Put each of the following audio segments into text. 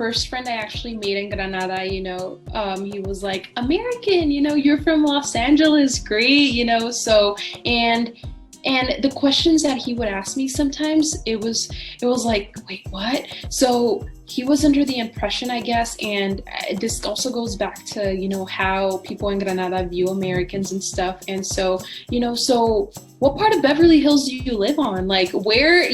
first friend I actually made in Granada, he was like, American, you're from Los Angeles, great, so, and the questions that he would ask me sometimes, it was like, wait, what? So he was under the impression, I guess, and this also goes back to, how people in Granada view Americans and stuff. And so, so what part of Beverly Hills do you live on? Like, where,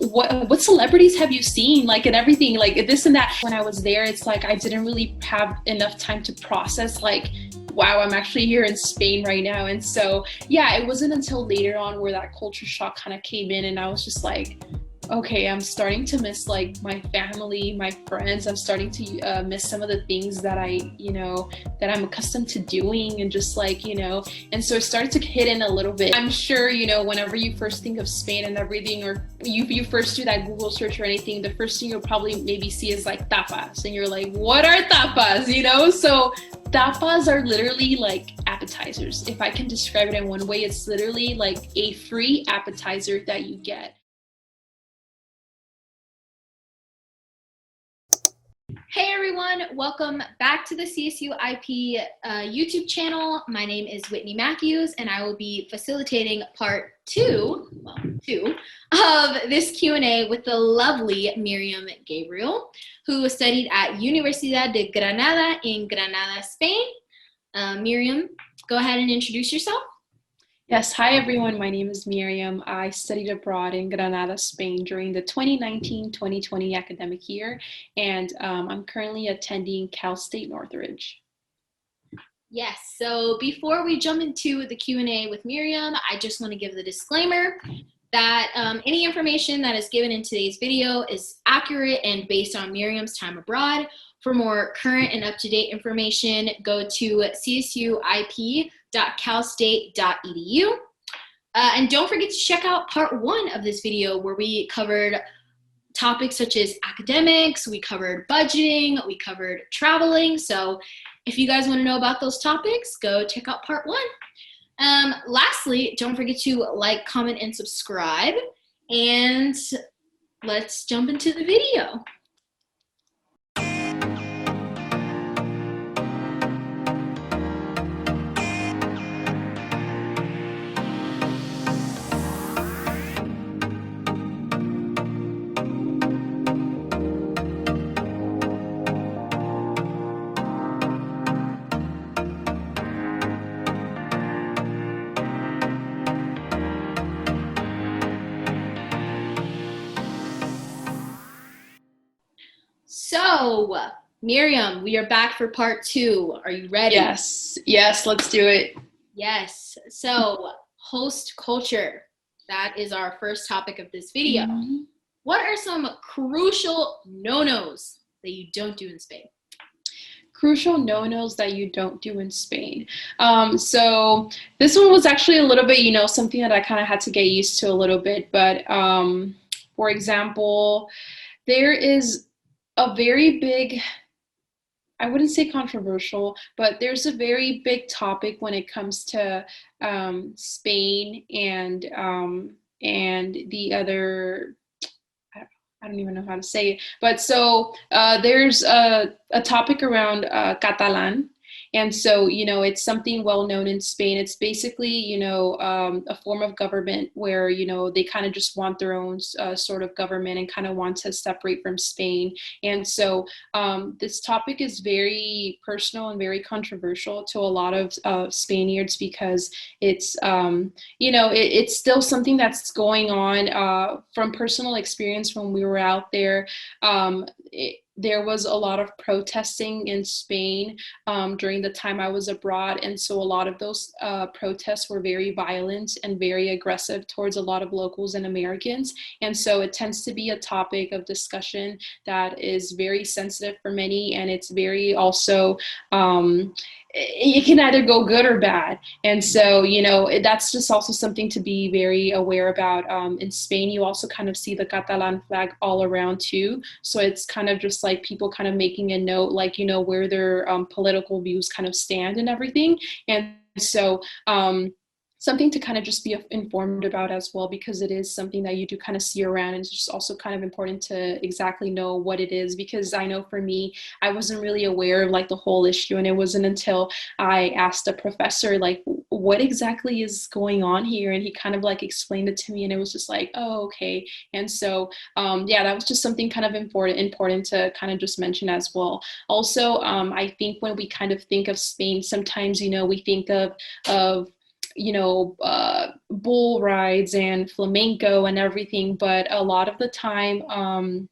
what celebrities have you seen? Like, and everything, like this and that. When I was there, it's like I didn't really have enough time to process, like, wow, I'm actually here in Spain right now. And so, yeah, it wasn't until later on where that culture shock kind of came in, and I was just like, okay, I'm starting to miss like my family, my friends. I'm starting to miss some of the things that that I'm accustomed to doing, and just like, and so it started to hit in a little bit. I'm sure, whenever you first think of Spain and everything, or you first do that Google search or anything, the first thing you'll probably maybe see is like tapas, and you're like, what are tapas? So tapas are literally like appetizers. If I can describe it in one way, it's literally like a free appetizer that you get. Hey everyone, welcome back to the CSU IP YouTube channel. My name is Whitney Matthews, and I will be facilitating part two of this Q&A with the lovely Miriam Gabriel, who studied at Universidad de Granada in Granada, Spain. Miriam, go ahead and introduce yourself. Yes, hi everyone, my name is Miriam. I studied abroad in Granada, Spain during the 2019-2020 academic year, and I'm currently attending Cal State Northridge. Yes, so before we jump into the Q&A with Miriam, I just want to give the disclaimer that any information that is given in today's video is accurate and based on Miriam's time abroad. For more current and up-to-date information, go to CSUIP.calstate.edu. And don't forget to check out part one of this video, where we covered topics such as academics, we covered budgeting, we covered traveling. So if you guys want to know about those topics, go check out part one. Lastly, don't forget to like, comment, and subscribe. And let's jump into the video. So, Miriam, we are back for part two. Are you ready? Yes, let's do it. Yes. So, host culture. That is our first topic of this video. Mm-hmm. What are some crucial no-nos that you don't do in Spain? Crucial no-nos that you don't do in Spain. So this one was actually a little bit, something that I kind of had to get used to a little bit. But for example, there is a very big, I wouldn't say controversial, but there's a very big topic when it comes to Spain and the other, I don't even know how to say it, but so there's a topic around Catalan. And so, it's something well known in Spain. It's basically, a form of government where, they kind of just want their own sort of government and kind of want to separate from Spain. And so this topic is very personal and very controversial to a lot of Spaniards, because it's, it's still something that's going on from personal experience. When we were out there, there was a lot of protesting in Spain during the time I was abroad. And so a lot of those protests were very violent and very aggressive towards a lot of locals and Americans. And so it tends to be a topic of discussion that is very sensitive for many. And it's very also, it can either go good or bad. And so, that's just also something to be very aware about. In Spain, you also kind of see the Catalan flag all around too. So it's kind of just like people kind of making a note, like, where their political views kind of stand and everything. And so, something to kind of just be informed about as well, because it is something that you do kind of see around, and it's just also kind of important to exactly know what it is, because I know for me, I wasn't really aware of like the whole issue, and it wasn't until I asked a professor like what exactly is going on here, and he kind of like explained it to me, and it was just like, oh, okay. And so yeah, that was just something kind of important to kind of just mention as well. Also, I think when we kind of think of Spain, sometimes, we think of bull rides and flamenco and everything. But a lot of the time,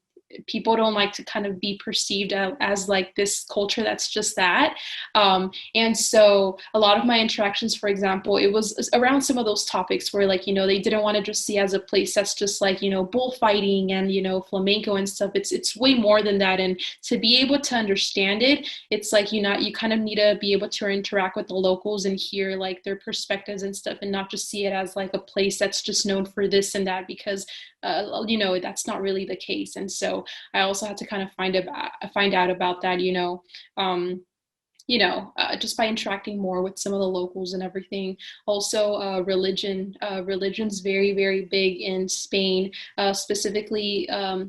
people don't like to kind of be perceived as like this culture that's just that. And so a lot of my interactions, for example, it was around some of those topics where like, they didn't want to just see as a place that's just like, bullfighting and, flamenco and stuff. It's way more than that. And to be able to understand it, it's like, you kind of need to be able to interact with the locals and hear like their perspectives and stuff, and not just see it as like a place that's just known for this and that, because that's not really the case. And so I also had to kind of find out about that, um, just by interacting more with some of the locals and everything. Also, religion's very, very big in Spain, specifically, uh,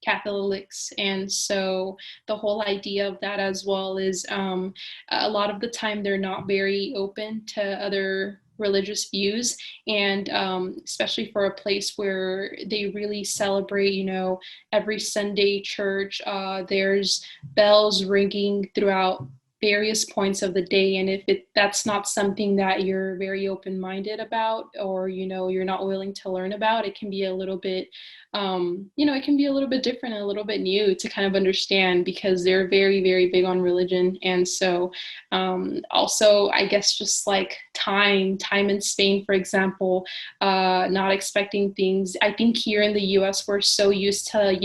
Catholics. And so the whole idea of that as well is, a lot of the time they're not very open to other religious views. And especially for a place where they really celebrate, every Sunday church, there's bells ringing throughout various points of the day. And if that's not something that you're very open-minded about, or you're not willing to learn about, it can be a little bit, it can be a little bit different and a little bit new to kind of understand, because they're very, very big on religion. And so also, I guess, just like time in Spain, for example, not expecting things. I think here in the US, we're so used to,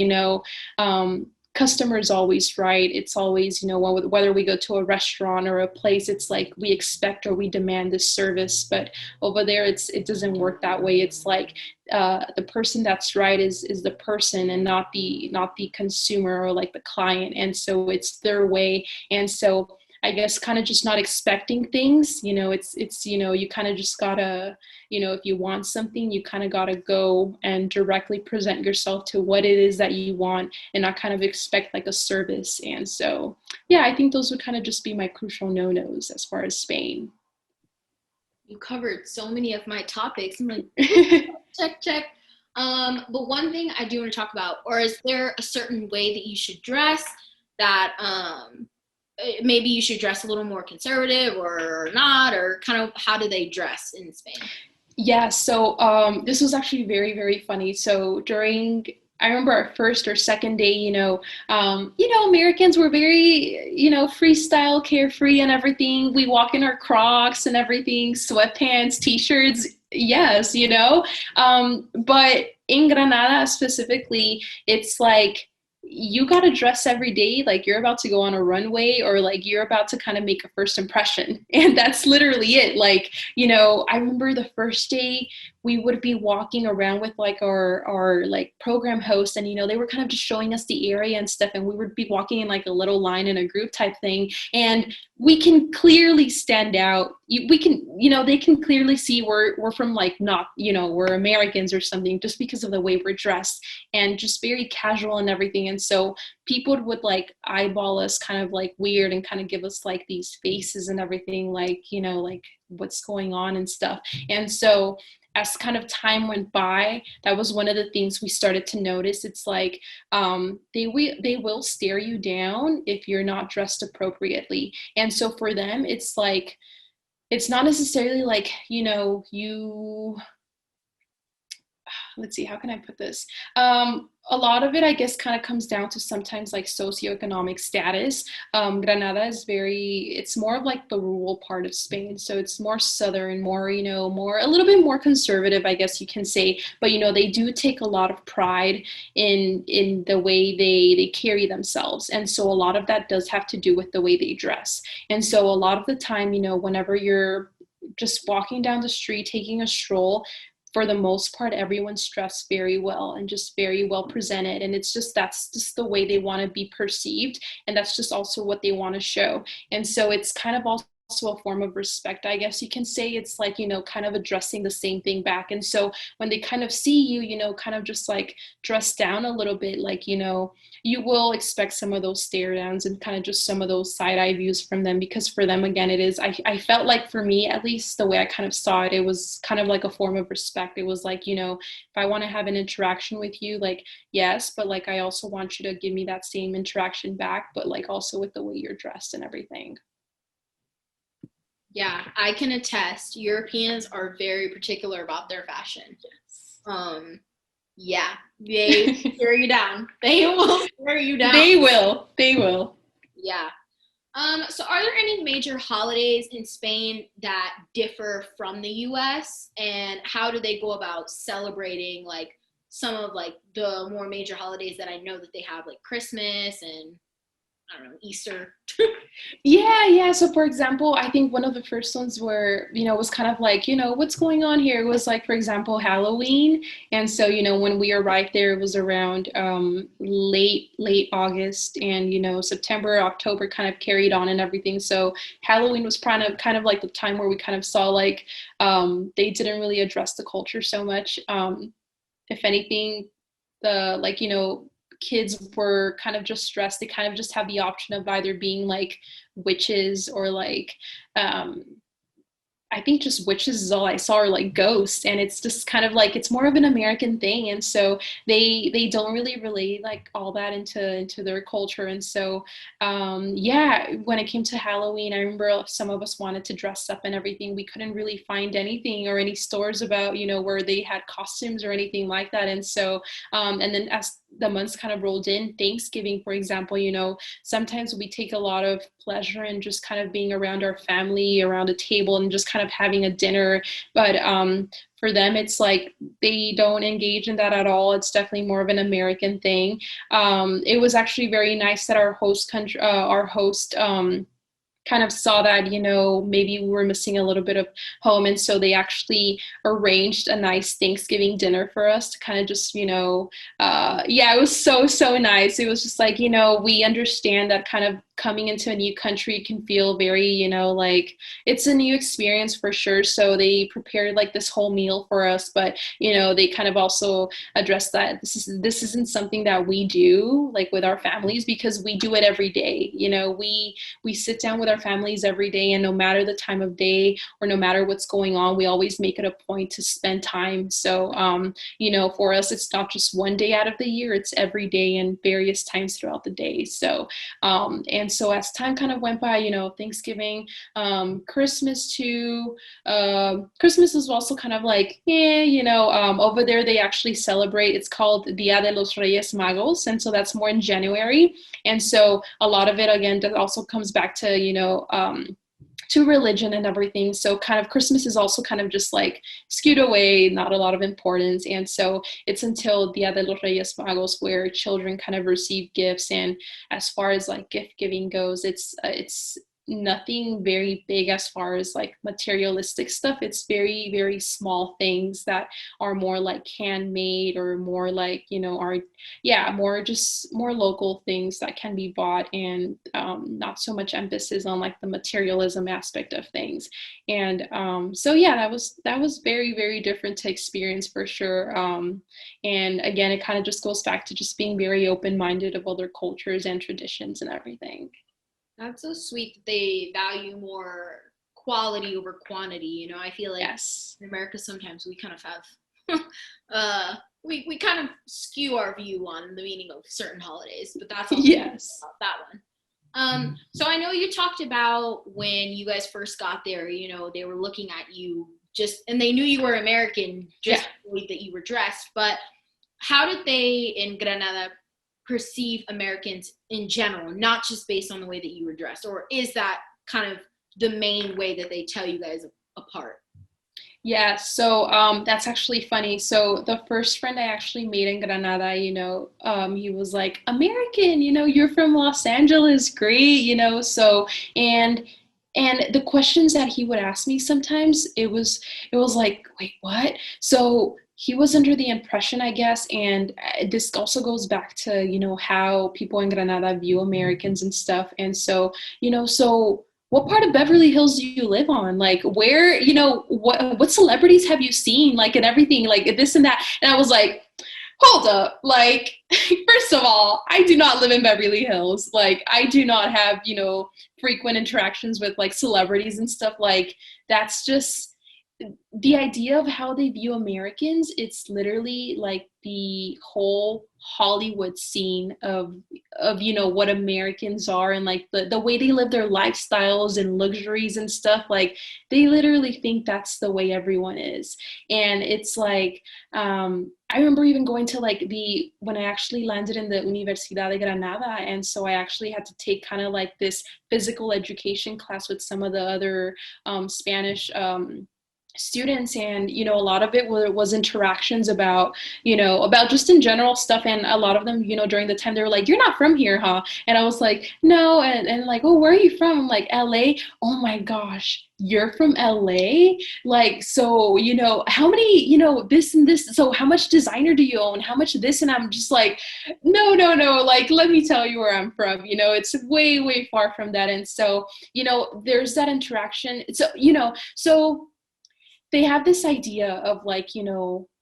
customer's always right. It's always, whether we go to a restaurant or a place, it's like we expect or we demand this service. But over there, it doesn't work that way. It's like the person that's right is the person, and not the consumer or like the client. And so it's their way. And so I guess kind of just not expecting things, it's you kind of just gotta, if you want something, you kind of gotta go and directly present yourself to what it is that you want, and not kind of expect like a service. And so, yeah, I think those would kind of just be my crucial no-nos as far as Spain. You covered so many of my topics. I'm like, check, check. But one thing I do want to talk about, or is there a certain way that you should dress that maybe you should dress a little more conservative or not, or kind of how do they dress in Spain? Yeah, so this was actually very, very funny. So I remember our first or second day, Americans were very, freestyle, carefree and everything. We walk in our Crocs and everything, sweatpants, t-shirts, yes, but in Granada specifically, it's like, you got to dress every day like you're about to go on a runway, or like you're about to kind of make a first impression. And that's literally it. Like, I remember the first day we would be walking around with like our like program host, and they were kind of just showing us the area and stuff, and we would be walking in like a little line in a group type thing, and we can clearly stand out. We can, they can clearly see we're from like, not, we're Americans or something, just because of the way we're dressed, and just very casual and everything. And so people would like eyeball us kind of like weird, and kind of give us like these faces and everything, like, like what's going on and stuff. And so as kind of time went by, that was one of the things we started to notice. It's like, they will stare you down if you're not dressed appropriately. And so for them, it's like, it's not necessarily like, let's see, how can I put this? A lot of it, I guess, kind of comes down to sometimes like socioeconomic status. Granada is it's more of like the rural part of Spain. So it's more southern, more, a little bit more conservative, I guess you can say. But, they do take a lot of pride in the way they carry themselves. And so a lot of that does have to do with the way they dress. And so a lot of the time, whenever you're just walking down the street, taking a stroll, for the most part, everyone's dressed very well and just very well presented. And that's just the way they want to be perceived. And that's just also what they want to show. And so it's kind of also also a form of respect, I guess you can say. It's like, kind of addressing the same thing back. And so when they kind of see you, kind of just like dress down a little bit, like, you will expect some of those stare downs and kind of just some of those side eye views from them, because for them, again, it is, I felt like, for me at least, the way I kind of saw it, it was kind of like a form of respect. It was like, if I want to have an interaction with you, like, yes, but like, I also want you to give me that same interaction back, but like also with the way you're dressed and everything. Yeah, I can attest. Europeans are very particular about their fashion. Yes. Yeah, they tear you down. They will tear you down. They will. They will. Yeah. So are there any major holidays in Spain that differ from the US, and how do they go about celebrating like some of like the more major holidays that I know that they have, like Christmas and I don't know, Easter? Yeah. So for example, I think one of the first ones were, was kind of like, what's going on here? It was like, for example, Halloween. And so, when we arrived there, it was around late August, and, September, October kind of carried on and everything. So Halloween was kind of like the time where we kind of saw like they didn't really address the culture so much. If anything, the like, kids were kind of just stressed. They kind of just have the option of either being like witches or like I think just witches is all I saw, or like ghosts, and it's just kind of like it's more of an American thing, and so they don't really relate like all that into their culture, and so yeah, when it came to Halloween, I remember some of us wanted to dress up and everything. We couldn't really find anything or any stores about where they had costumes or anything like that, and so and then as the months kind of rolled in, Thanksgiving, for example, sometimes we take a lot of pleasure in just kind of being around our family around a table and just kind of having a dinner. But for them, it's like they don't engage in that at all. It's definitely more of an American thing. It was actually very nice that our host country, our host, kind of saw that, maybe we were missing a little bit of home. And so they actually arranged a nice Thanksgiving dinner for us to kind of just, yeah, it was so nice. It was just like, we understand that kind of coming into a new country can feel very, like it's a new experience for sure. So they prepared like this whole meal for us, but, they kind of also addressed that this isn't something that we do like with our families, because we do it every day. We sit down with our families every day, and no matter the time of day or no matter what's going on, we always make it a point to spend time. So for us, it's not just one day out of the year, it's every day and various times throughout the day. So and so as time kind of went by, Thanksgiving, Christmas too, Christmas is also kind of like over there they actually celebrate, it's called Dia de los Reyes Magos, and so that's more in January. And so a lot of it, again, that also comes back to, to religion and everything. So kind of Christmas is also kind of just like skewed away, not a lot of importance. And so it's until Dia de los Reyes Magos where children kind of receive gifts. And as far as like gift giving goes, it's nothing very big as far as like materialistic stuff. It's very, very small things that are more like handmade or more like, are, yeah, more local things that can be bought, and not so much emphasis on like the materialism aspect of things. And so yeah, that was very, very different to experience for sure. And again, it kind of just goes back to just being very open-minded of other cultures and traditions and everything. That's so sweet that they value more quality over quantity. I feel like Yes. in America sometimes we kind of have we kind of skew our view on the meaning of certain holidays, but that's all Yes. about that one. So I know you talked about when you guys first got there, they were looking at you just, and they knew you were American just the way that you were dressed, but how did they in Granada perceive Americans in general, not just based on the way that you were dressed? Or is that kind of the main way that they tell you guys apart? Yeah, so that's actually funny. So the first friend I actually made in Granada, he was like, American, you're from Los Angeles, great, so and the questions that he would ask me sometimes, it was like, wait, what? So he was under the impression, I guess, and this also goes back to, how people in Granada view Americans and stuff. And so, so what part of Beverly Hills do you live on? Like, where, what celebrities have you seen? Like, and everything, like this and that. And I was like, hold up. Like, first of all, I do not live in Beverly Hills. Like, I do not have, frequent interactions with like celebrities and stuff. Like, that's just the idea of how they view Americans. It's literally like the whole Hollywood scene of what Americans are, and like the way they live their lifestyles and luxuries and stuff. Like, they literally think that's the way everyone is. And it's like, I remember even going to like when I actually landed in the Universidad de Granada, and so I actually had to take kind of like this physical education class with some of the other Spanish students. And a lot of it was interactions about just in general stuff. And a lot of them, during the time, they were like, you're not from here, huh? And I was like, no. And like, oh, where are you from? I'm like, LA. Oh my gosh, you're from LA? Like, so how many, this and this, so how much designer do you own, how much of this? And I'm just like, no, like, let me tell you where I'm from. It's way far from that. And so there's that interaction. So they have this idea of like,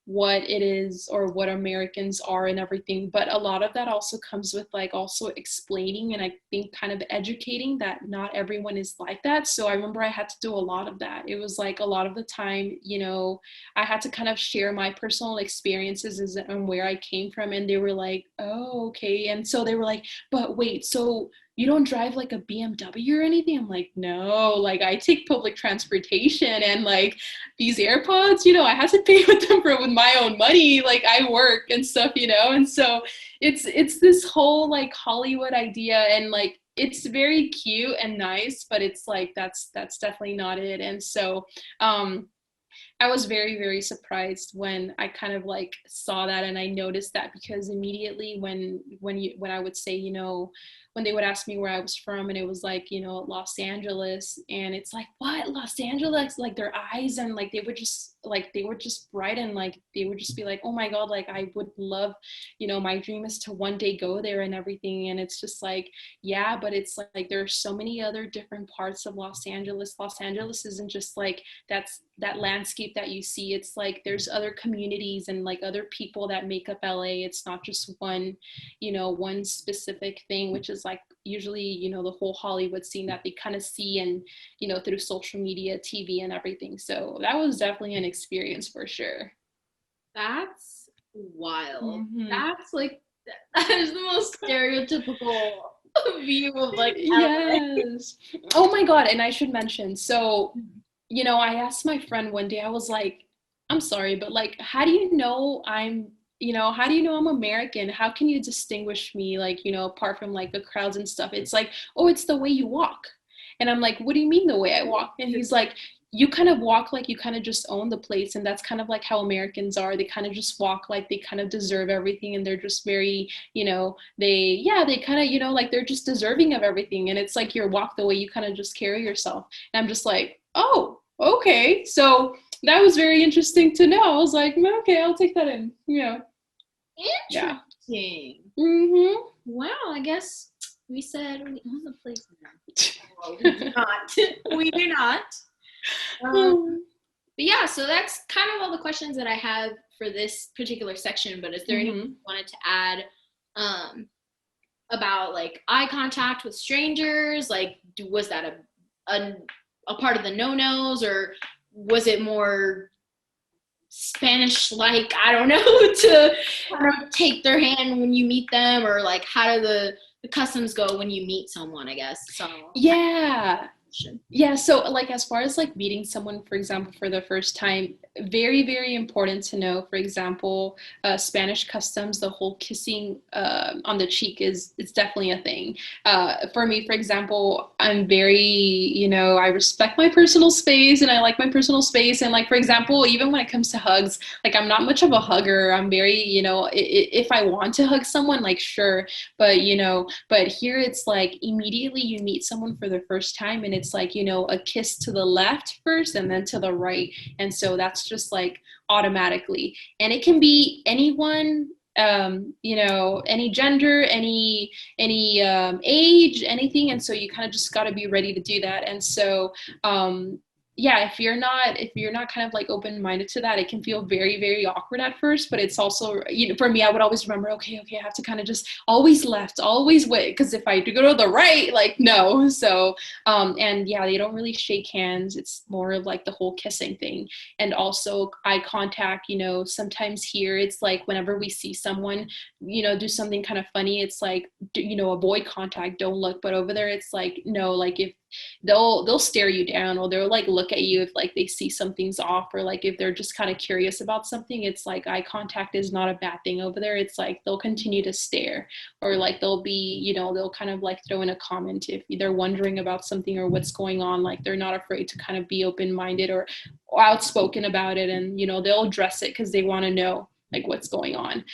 what it is or what Americans are and everything. But a lot of that also comes with like also explaining, and I think kind of educating that not everyone is like that. So I remember I had to do a lot of that. It was like a lot of the time, I had to kind of share my personal experiences and where I came from. And they were like, oh, okay. And so they were like, but wait, so you don't drive like a BMW or anything? I'm like, no, like I take public transportation, and like these AirPods, I had to pay with them with my own money. Like, I work and stuff, and so it's this whole like Hollywood idea, and like it's very cute and nice, but it's like that's definitely not it. And so I was very, very surprised when I kind of like saw that, and I noticed that, because immediately when I would say, when they would ask me where I was from, and it was like, Los Angeles, and it's like, what, Los Angeles? Like, their eyes, and like they would just brighten, like they would just be like, oh my God, like I would love, my dream is to one day go there and everything. And it's just like, yeah, but it's like there are so many other different parts of Los Angeles. Los Angeles isn't just like that landscape that you see. It's like there's other communities and like other people that make up LA. It's not just one specific thing, which is like usually, the whole Hollywood scene that they kind of see, and, through social media, TV and everything. So that was definitely an experience for sure. That's wild. Mm-hmm. That's like, that is the most stereotypical view of like LA. Yes. Oh my God. And I should mention, so, I asked my friend one day, I was like, I'm sorry, but like, how do you know how do you know I'm American? How can you distinguish me, like, apart from like the crowds and stuff? It's like, oh, it's the way you walk. And I'm like, what do you mean the way I walk? And he's like, you kind of walk like you kind of just own the place. And that's kind of like how Americans are. They kind of just walk like they kind of deserve everything. And they're just very, they kind of, like they're just deserving of everything. And it's like your walk the way you kind of just carry yourself. And I'm just like, oh, okay. So that was very interesting to know. I was like, okay, I'll take that in. Yeah. Interesting. Yeah. Mm-hmm. Wow, I guess we said we own the place now. Oh, we do not. We do not. But yeah, so that's kind of all the questions that I have for this particular section. But is there anything you wanted to add about like eye contact with strangers? Like, was that a part of the no-nos, or was it more Spanish, like, I don't know, to kind of take their hand when you meet them, or like how do the customs go when you meet someone, I guess? So yeah, so like as far as like meeting someone, for example, for the first time, very, very important to know, for example, Spanish customs, the whole kissing on the cheek it's definitely a thing. For me, for example, I'm very, I respect my personal space, and I like my personal space. And like, for example, even when it comes to hugs, like I'm not much of a hugger. I'm very, if I want to hug someone, like sure, but but here it's like immediately you meet someone for the first time, and it's like, a kiss to the left first and then to the right. And so that's just like automatically. And it can be anyone you know, any gender, any age, anything. And so you kind of just got to be ready to do that. And so yeah, if you're not kind of like open-minded to that, it can feel very, very awkward at first. But it's also, you know, for me, I would always remember, okay, I have to kind of just always left, always wait, because if I do go to the right, like no. So and yeah, they don't really shake hands. It's more of like the whole kissing thing. And also eye contact, you know, sometimes here it's like whenever we see someone, you know, do something kind of funny, it's like, you know, avoid contact, don't look. But over there it's like no, like if they'll stare you down, or they'll like look at you if like they see something's off, or like if they're just kind of curious about something. It's like eye contact is not a bad thing over there. It's like they'll continue to stare, or like they'll be, you know, they'll kind of like throw in a comment if they're wondering about something or what's going on. Like they're not afraid to kind of be open-minded or outspoken about it, and you know, they'll address it because they want to know like what's going on.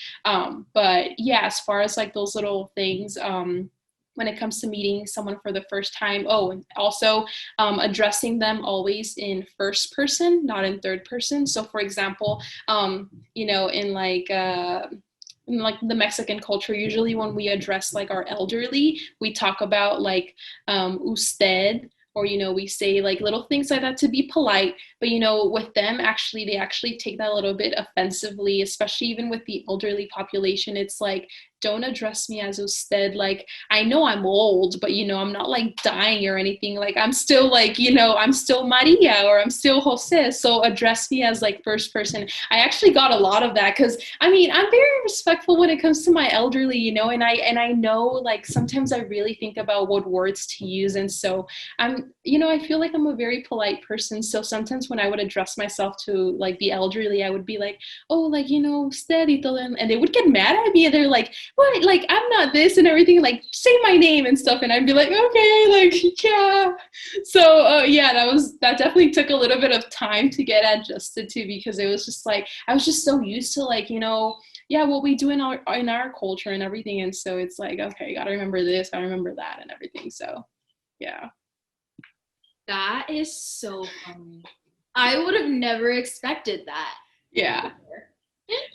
But yeah, as far as like those little things, when it comes to meeting someone for the first time. Oh, and also addressing them always in first person, not in third person. So for example, you know, in like the Mexican culture, usually when we address like our elderly, we talk about like usted, or you know, we say like little things like that to be polite. But you know, with them, actually they actually take that a little bit offensively, especially even with the elderly population. It's like, don't address me as usted. Like, I know I'm old, but you know, I'm not like dying or anything. Like, I'm still like, you know, I'm still Maria, or I'm still Jose. So address me as like first person. I actually got a lot of that because I mean, I'm very respectful when it comes to my elderly, you know, and I know like sometimes I really think about what words to use. And so I'm, you know, I feel like I'm a very polite person. So sometimes when I would address myself to like the elderly, I would be like, oh, like, you know, steady, and they would get mad at me. They're like, what, like I'm not this and everything, like say my name and stuff. And I'd be like, okay, like yeah. So yeah, that definitely took a little bit of time to get adjusted to, because it was just like I was just so used to like, you know, yeah, what we do in our culture and everything. And so it's like, okay, gotta remember this, gotta remember that and everything. So yeah. That is so funny. I would have never expected that. Yeah.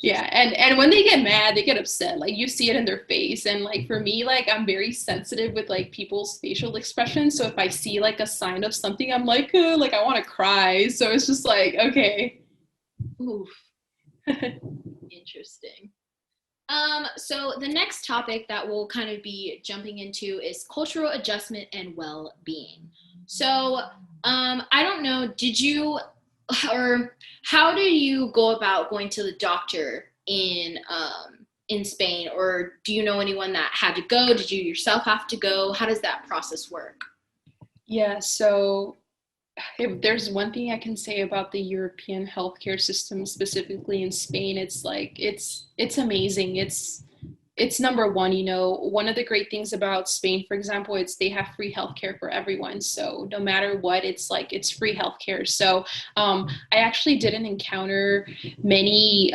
Yeah, and when they get mad, they get upset. Like you see it in their face. And like for me, like I'm very sensitive with like people's facial expressions. So if I see like a sign of something, I'm like I want to cry. So it's just like, okay. Oof. Interesting. So the next topic that we'll kind of be jumping into is cultural adjustment and well-being. So, I don't know, did you or how do you go about going to the doctor in Spain, or do you know anyone that had to go? Did you yourself have to go? How does that process work? Yeah, so if there's one thing I can say about the European healthcare system, specifically in Spain, it's like it's amazing. It's number one. You know, one of the great things about Spain, for example, it's they have free healthcare for everyone. So no matter what, it's like it's free healthcare. So I actually didn't encounter many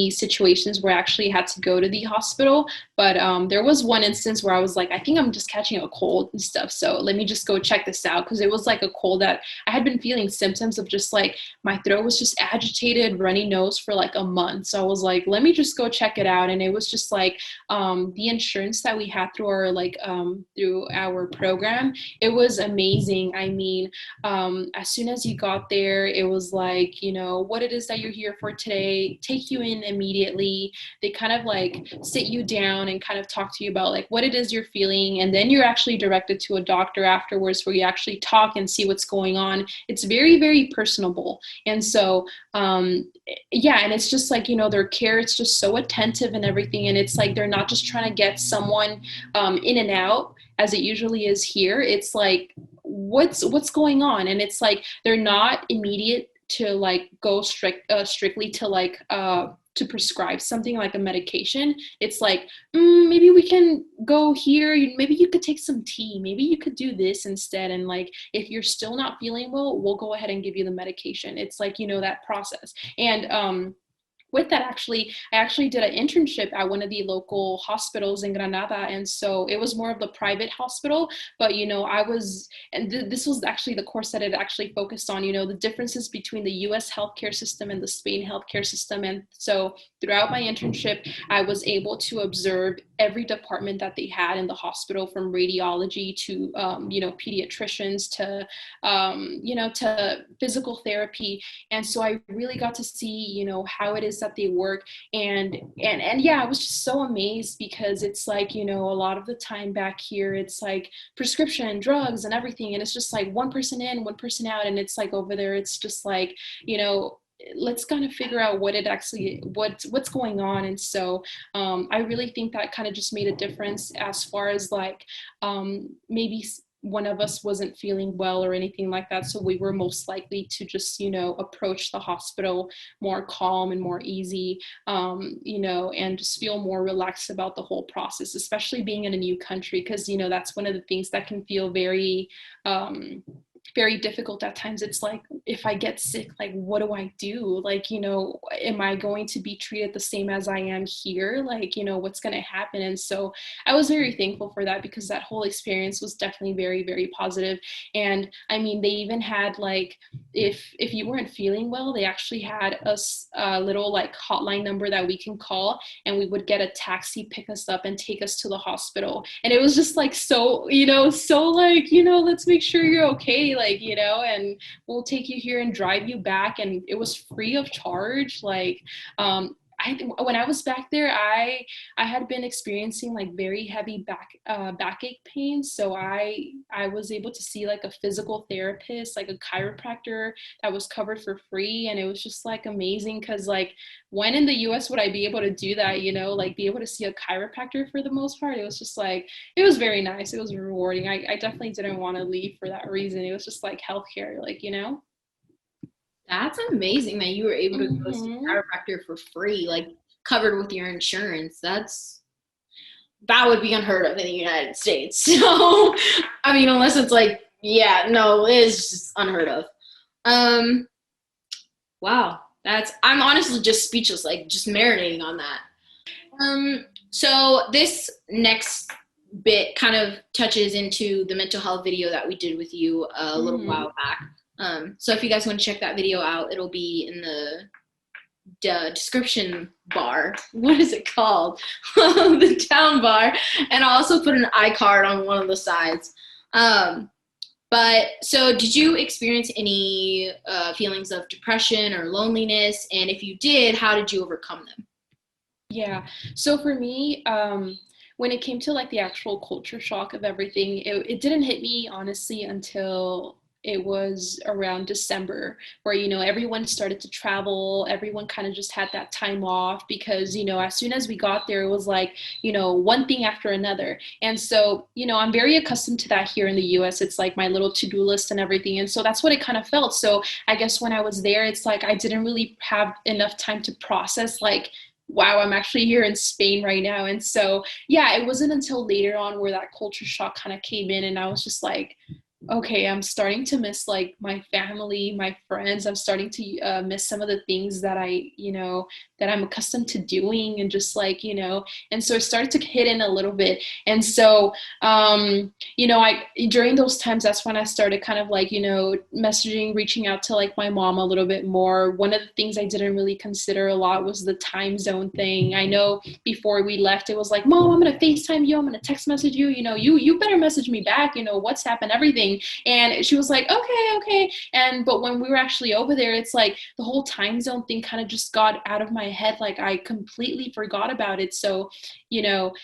situations where I actually had to go to the hospital. But there was one instance where I was like, I think I'm just catching a cold and stuff. So let me just go check this out, because it was like a cold that I had been feeling symptoms of, just like my throat was just agitated, runny nose for like a month. So I was like, let me just go check it out. And it was just like the insurance that we had through our program, it was amazing. I mean, as soon as you got there, it was like, you know, what it is that you're here for today, take you in immediately. They kind of like sit you down and kind of talk to you about like what it is you're feeling. And then you're actually directed to a doctor afterwards, where you actually talk and see what's going on. It's very, very personable. And so, yeah, and it's just like, you know, their care, it's just so attentive and everything. And it's like, they're not just trying to get someone in and out as it usually is here. It's like, what's going on? And it's like, they're not immediate to like go strictly to like to prescribe something like a medication. It's like, maybe we can go here, maybe you could take some tea, maybe you could do this instead. And like, if you're still not feeling well, we'll go ahead and give you the medication. It's like, you know, that process. And with that, I actually did an internship at one of the local hospitals in Granada. And so it was more of the private hospital, but, this was actually the course that it actually focused on, the differences between the US healthcare system and the Spain healthcare system. And so throughout my internship, I was able to observe every department that they had in the hospital, from radiology to, pediatricians to, to physical therapy. And so I really got to see, how it is that they work. And yeah, I was just so amazed, because it's like, a lot of the time back here, it's like prescription drugs and everything. And it's just like one person in, one person out. And it's like over there, it's just like, let's kind of figure out what's going on. And so I really think that kind of just made a difference, as far as like maybe one of us wasn't feeling well or anything like that, so we were most likely to just approach the hospital more calm and more easy, and just feel more relaxed about the whole process, especially being in a new country, because that's one of the things that can feel very difficult at times. It's like, if I get sick, like, what do I do? Like, am I going to be treated the same as I am here? Like, what's going to happen? And so I was very thankful for that, because that whole experience was definitely very, very positive. And I mean, they even had like, if you weren't feeling well, they actually had a little like hotline number that we can call, and we would get a taxi, pick us up and take us to the hospital. And it was just like, so like, let's make sure you're okay, like, and we'll take you here and drive you back. And it was free of charge. Like, when I was back there, I had been experiencing like very heavy backache pain. So I was able to see like a physical therapist, like a chiropractor, that was covered for free. And it was just like amazing, because like, when in the US would I be able to do that, like be able to see a chiropractor for the most part? It was just like, it was very nice. It was rewarding. I definitely didn't want to leave for that reason. It was just like healthcare, like. That's amazing that you were able to go see a Mm-hmm. chiropractor for free, like covered with your insurance. That would be unheard of in the United States. So, I mean, unless it's like, yeah, no, it's just unheard of. Um, wow, I'm honestly just speechless, like just marinating on that. So this next bit kind of touches into the mental health video that we did with you a little Mm-hmm. while back. So if you guys want to check that video out, it'll be in the description bar. What is it called? The down bar. And I'll also put an iCard on one of the sides. But so did you experience any feelings of depression or loneliness? And if you did, how did you overcome them? Yeah. So for me, when it came to like the actual culture shock of everything, it didn't hit me honestly until it was around December, where, everyone started to travel. Everyone kind of just had that time off, because, as soon as we got there, it was like, one thing after another. And so, I'm very accustomed to that here in the US. It's like my little to-do list and everything. And so that's what it kind of felt. So I guess when I was there, it's like I didn't really have enough time to process, like, wow, I'm actually here in Spain right now. And so, yeah, it wasn't until later on where that culture shock kind of came in, and I was just like, okay, I'm starting to miss like my family, my friends. I'm starting to miss some of the things that that I'm accustomed to doing, and just like, and so it started to hit in a little bit. And so, I, during those times, that's when I started kind of like, messaging, reaching out to like my mom a little bit more. One of the things I didn't really consider a lot was the time zone thing. I know before we left, it was like, Mom, I'm going to FaceTime you. I'm going to text message you, you better message me back, WhatsApp and everything. And she was like, okay. But when we were actually over there, it's like the whole time zone thing kind of just got out of my head. Like, I completely forgot about it. So,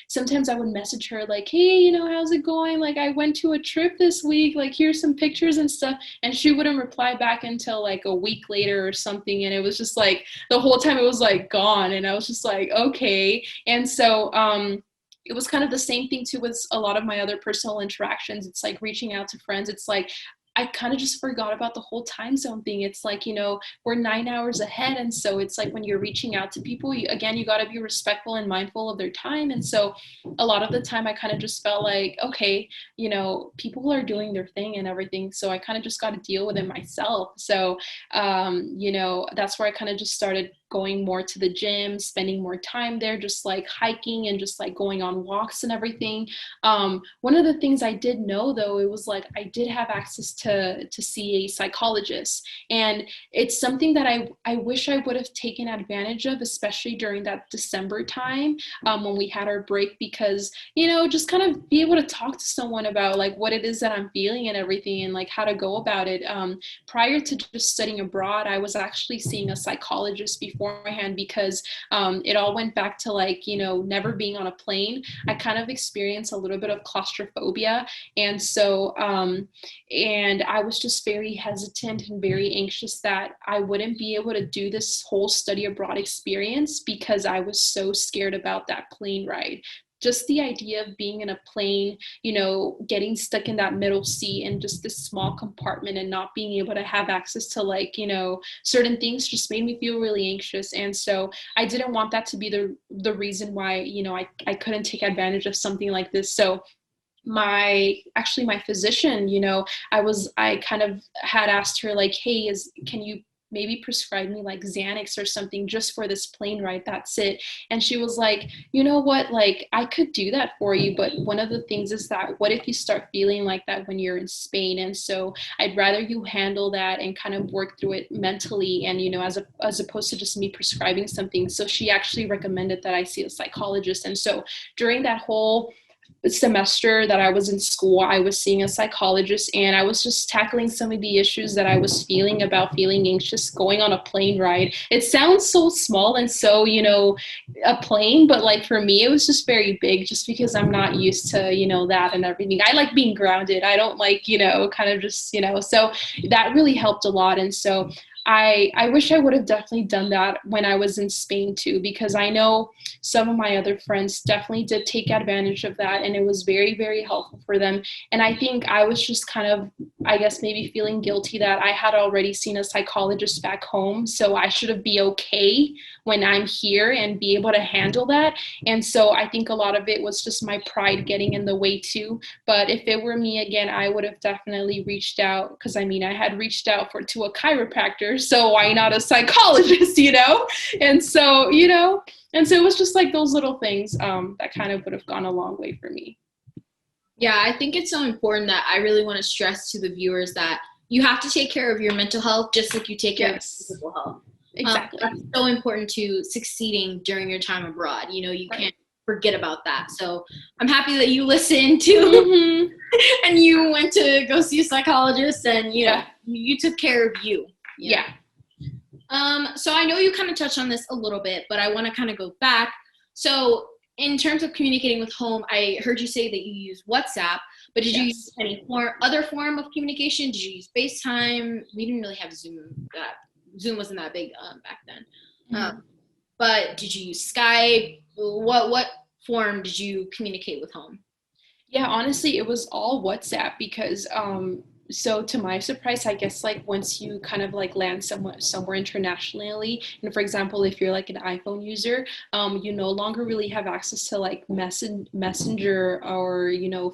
sometimes I would message her like, hey, how's it going? Like, I went to a trip this week, like, here's some pictures and stuff. And she wouldn't reply back until like a week later or something. And it was just like, the whole time it was like gone. And I was just like, okay. And so, it was kind of the same thing too with a lot of my other personal interactions. It's like reaching out to friends. It's like, I kind of just forgot about the whole time zone thing. It's like, we're 9 hours ahead. And so it's like, when you're reaching out to people, you got to be respectful and mindful of their time. And so a lot of the time I kind of just felt like, okay, people are doing their thing and everything. So I kind of just got to deal with it myself. So, that's where I kind of just started going more to the gym, spending more time there, just like hiking and just like going on walks and everything. One of the things I did know though, it was like I did have access to see a psychologist, and it's something that I wish I would have taken advantage of, especially during that December time, when we had our break, because just kind of be able to talk to someone about like what it is that I'm feeling and everything, and like how to go about it. Prior to just studying abroad, I was actually seeing a psychologist beforehand, because it all went back to like never being on a plane. I kind of experienced a little bit of claustrophobia, and so and I was just very hesitant and very anxious that I wouldn't be able to do this whole study abroad experience, because I was so scared about that plane ride. Just the idea of being in a plane, getting stuck in that middle seat and just this small compartment and not being able to have access to like, certain things just made me feel really anxious. And so I didn't want that to be the reason why, I couldn't take advantage of something like this. So my physician, I kind of had asked her like, hey, can you maybe prescribe me like Xanax or something just for this plane ride, that's it. And she was like, you know what, like I could do that for you, but one of the things is that what if you start feeling like that when you're in Spain? And so I'd rather you handle that and kind of work through it mentally, and as opposed to just me prescribing something. So she actually recommended that I see a psychologist. And so during that whole semester that I was in school, I was seeing a psychologist, and I was just tackling some of the issues that I was feeling about feeling anxious going on a plane ride. It sounds so small and so, a plane, but like for me, it was just very big, just because I'm not used to, that and everything. I like being grounded. I don't like, kind of just, so that really helped a lot. And so I wish I would have definitely done that when I was in Spain too, because I know some of my other friends definitely did take advantage of that, and it was very, very helpful for them. And I think I was just kind of, I guess, maybe feeling guilty that I had already seen a psychologist back home, so I should have be okay when I'm here and be able to handle that. And so I think a lot of it was just my pride getting in the way too. But if it were me again, I would have definitely reached out, because I had reached out to a chiropractor, so why not a psychologist, And so, it was just like those little things that kind of would have gone a long way for me. Yeah, I think it's so important that I really want to stress to the viewers that you have to take care of your mental health just like you take care of your physical health. Exactly. That's so important to succeeding during your time abroad. You can't forget about that. So I'm happy that you listened to and you went to go see a psychologist, and you took care of you. Yeah. So I know you kind of touched on this a little bit, but I want to kind of go back. So in terms of communicating with home, I heard you say that you use WhatsApp, but did you use any other form of communication? Did you use FaceTime? We didn't really have Zoom. Zoom wasn't that big back then. But did you use Skype? What form did you communicate with home? Yeah, honestly, it was all WhatsApp, because so to my surprise, I guess like once you kind of like land somewhere internationally, and for example, if you're like an iPhone user, you no longer really have access to like Messenger or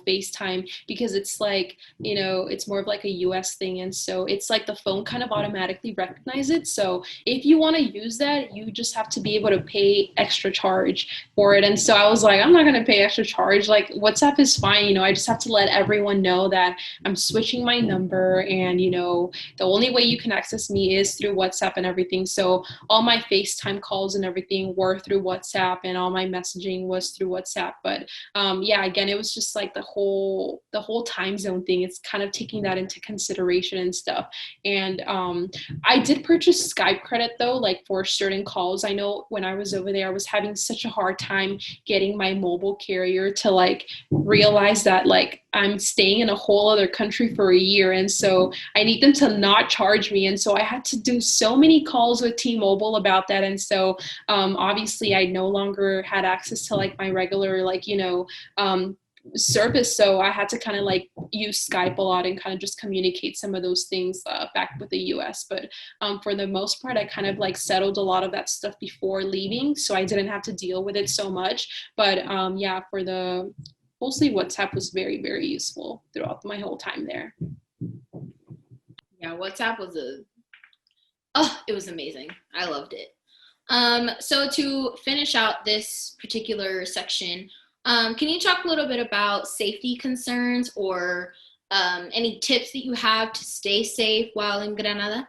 FaceTime, because it's like it's more of like a US thing, and so it's like the phone kind of automatically recognizes it. So if you want to use that, you just have to be able to pay extra charge for it. And so I was like, I'm not going to pay extra charge. Like WhatsApp is fine. I just have to let everyone know that I'm switching my number, and the only way you can access me is through WhatsApp and everything. So all my FaceTime calls and everything were through WhatsApp, and all my messaging was through WhatsApp. But again, it was just like the whole time zone thing. It's kind of taking that into consideration and stuff. And I did purchase Skype credit though, like for certain calls. I know when I was over there, I was having such a hard time getting my mobile carrier to like realize that like I'm staying in a whole other country for a year, and so I need them to not charge me. And so I had to do so many calls with T-Mobile about that. And so obviously I no longer had access to like my regular like service, so I had to kind of like use Skype a lot and kind of just communicate some of those things back with the US. But for the most part, I kind of like settled a lot of that stuff before leaving, so I didn't have to deal with it so much. But for the mostly WhatsApp was very, very useful throughout my whole time there. Yeah, WhatsApp was it was amazing. I loved it. So to finish out this particular section, can you talk a little bit about safety concerns or any tips that you have to stay safe while in Granada?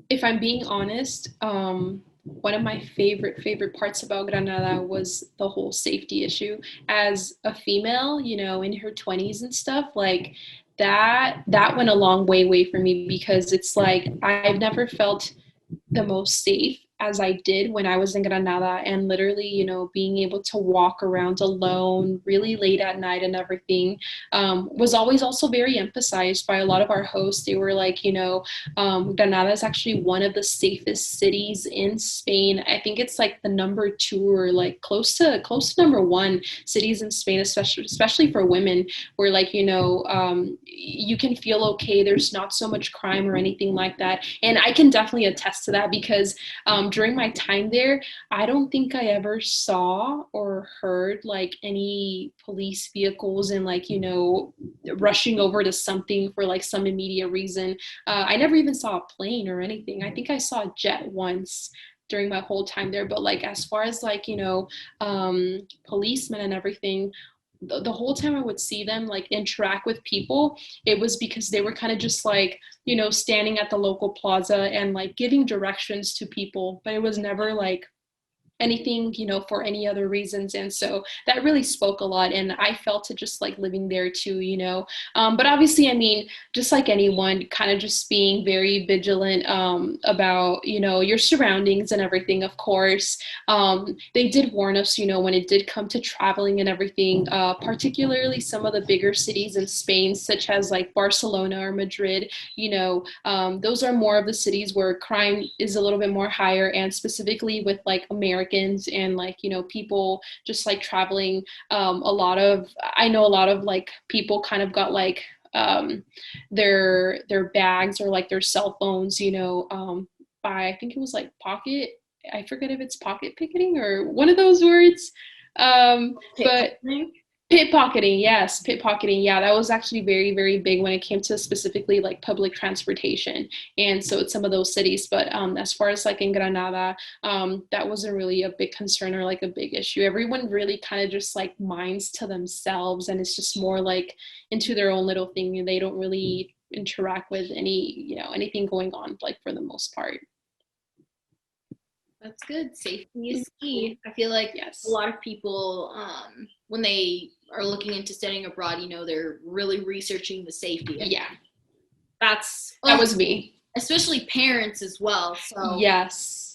If I'm being honest, one of my favorite parts about Granada was the whole safety issue. As a female, in her 20s and stuff, like that went a long way for me, because it's like I've never felt the most safe as I did when I was in Granada, and literally, being able to walk around alone really late at night and everything, was always also very emphasized by a lot of our hosts. They were like, Granada is actually one of the safest cities in Spain. I think it's like the number two, or like close to number one cities in Spain, especially for women, where like, you can feel okay. There's not so much crime or anything like that. And I can definitely attest to that, because during my time there, I don't think I ever saw or heard like any police vehicles and like, rushing over to something for like some immediate reason. I never even saw a plane or anything. I think I saw a jet once during my whole time there. But like, as far as like, policemen and everything, the whole time I would see them like interact with people, it was because they were kind of just like, standing at the local plaza and like giving directions to people, but it was never like anything, for any other reasons. And so that really spoke a lot. And I felt it just like living there too, But obviously, I mean, just like anyone, kind of just being very vigilant about, your surroundings and everything, of course. They did warn us, when it did come to traveling and everything, particularly some of the bigger cities in Spain, such as like Barcelona or Madrid, those are more of the cities where crime is a little bit more higher, and specifically with like Americans and like, people just like traveling. I know a lot of like people kind of got like their bags or like their cell phones, by, I think it was like pocket, I forget if it's pocket picketing or one of those words. But pickpocketing, yes, pickpocketing. Yeah, that was actually very big when it came to specifically like public transportation. And so it's some of those cities. But as far as like in Granada, that wasn't really a big concern or like a big issue. Everyone really kind of just like minds to themselves, and it's just more like into their own little thing. And they don't really interact with anything going on, like for the most part. That's good. Safety is key. I feel like a Yes. lot of people, when they are looking into studying abroad, they're really researching the safety. Yeah, That's that was me. especially parents as well. So Yes.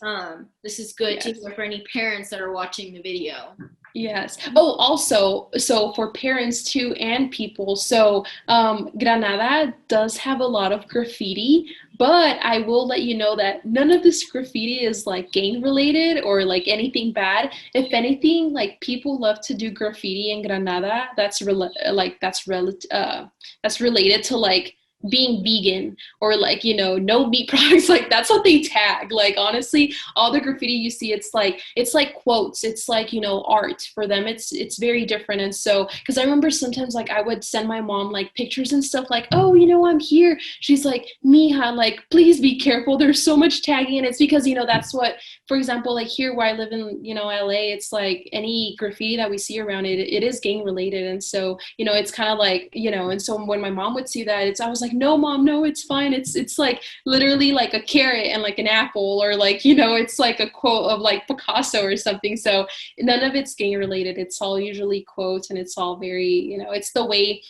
this is good to Yes. hear for any parents that are watching the video. Yes. Oh, also, so for parents too and people, so Granada does have a lot of graffiti, but I will let you know that none of this graffiti is like gang related or like anything bad. If anything, like people love to do graffiti in Granada. That's related to like being vegan or like, no meat products. Like that's what they tag. Like honestly, all the graffiti you see, it's like quotes, it's like, art for them. It's very different. And so, because I remember sometimes like I would send my mom like pictures and stuff like, oh, I'm here. She's like, Mija, like please be careful, there's so much tagging. And it's because, that's what, for example, like here where I live in, LA, it's like any graffiti that we see around it is gang related. And so, it's kind of like, and so when my mom would see that, I was like, no mom, no, it's fine. It's like literally like a carrot and like an apple, or like, it's like a quote of like Picasso or something. So none of it's gang related. It's all usually quotes, and it's all very, it's the way,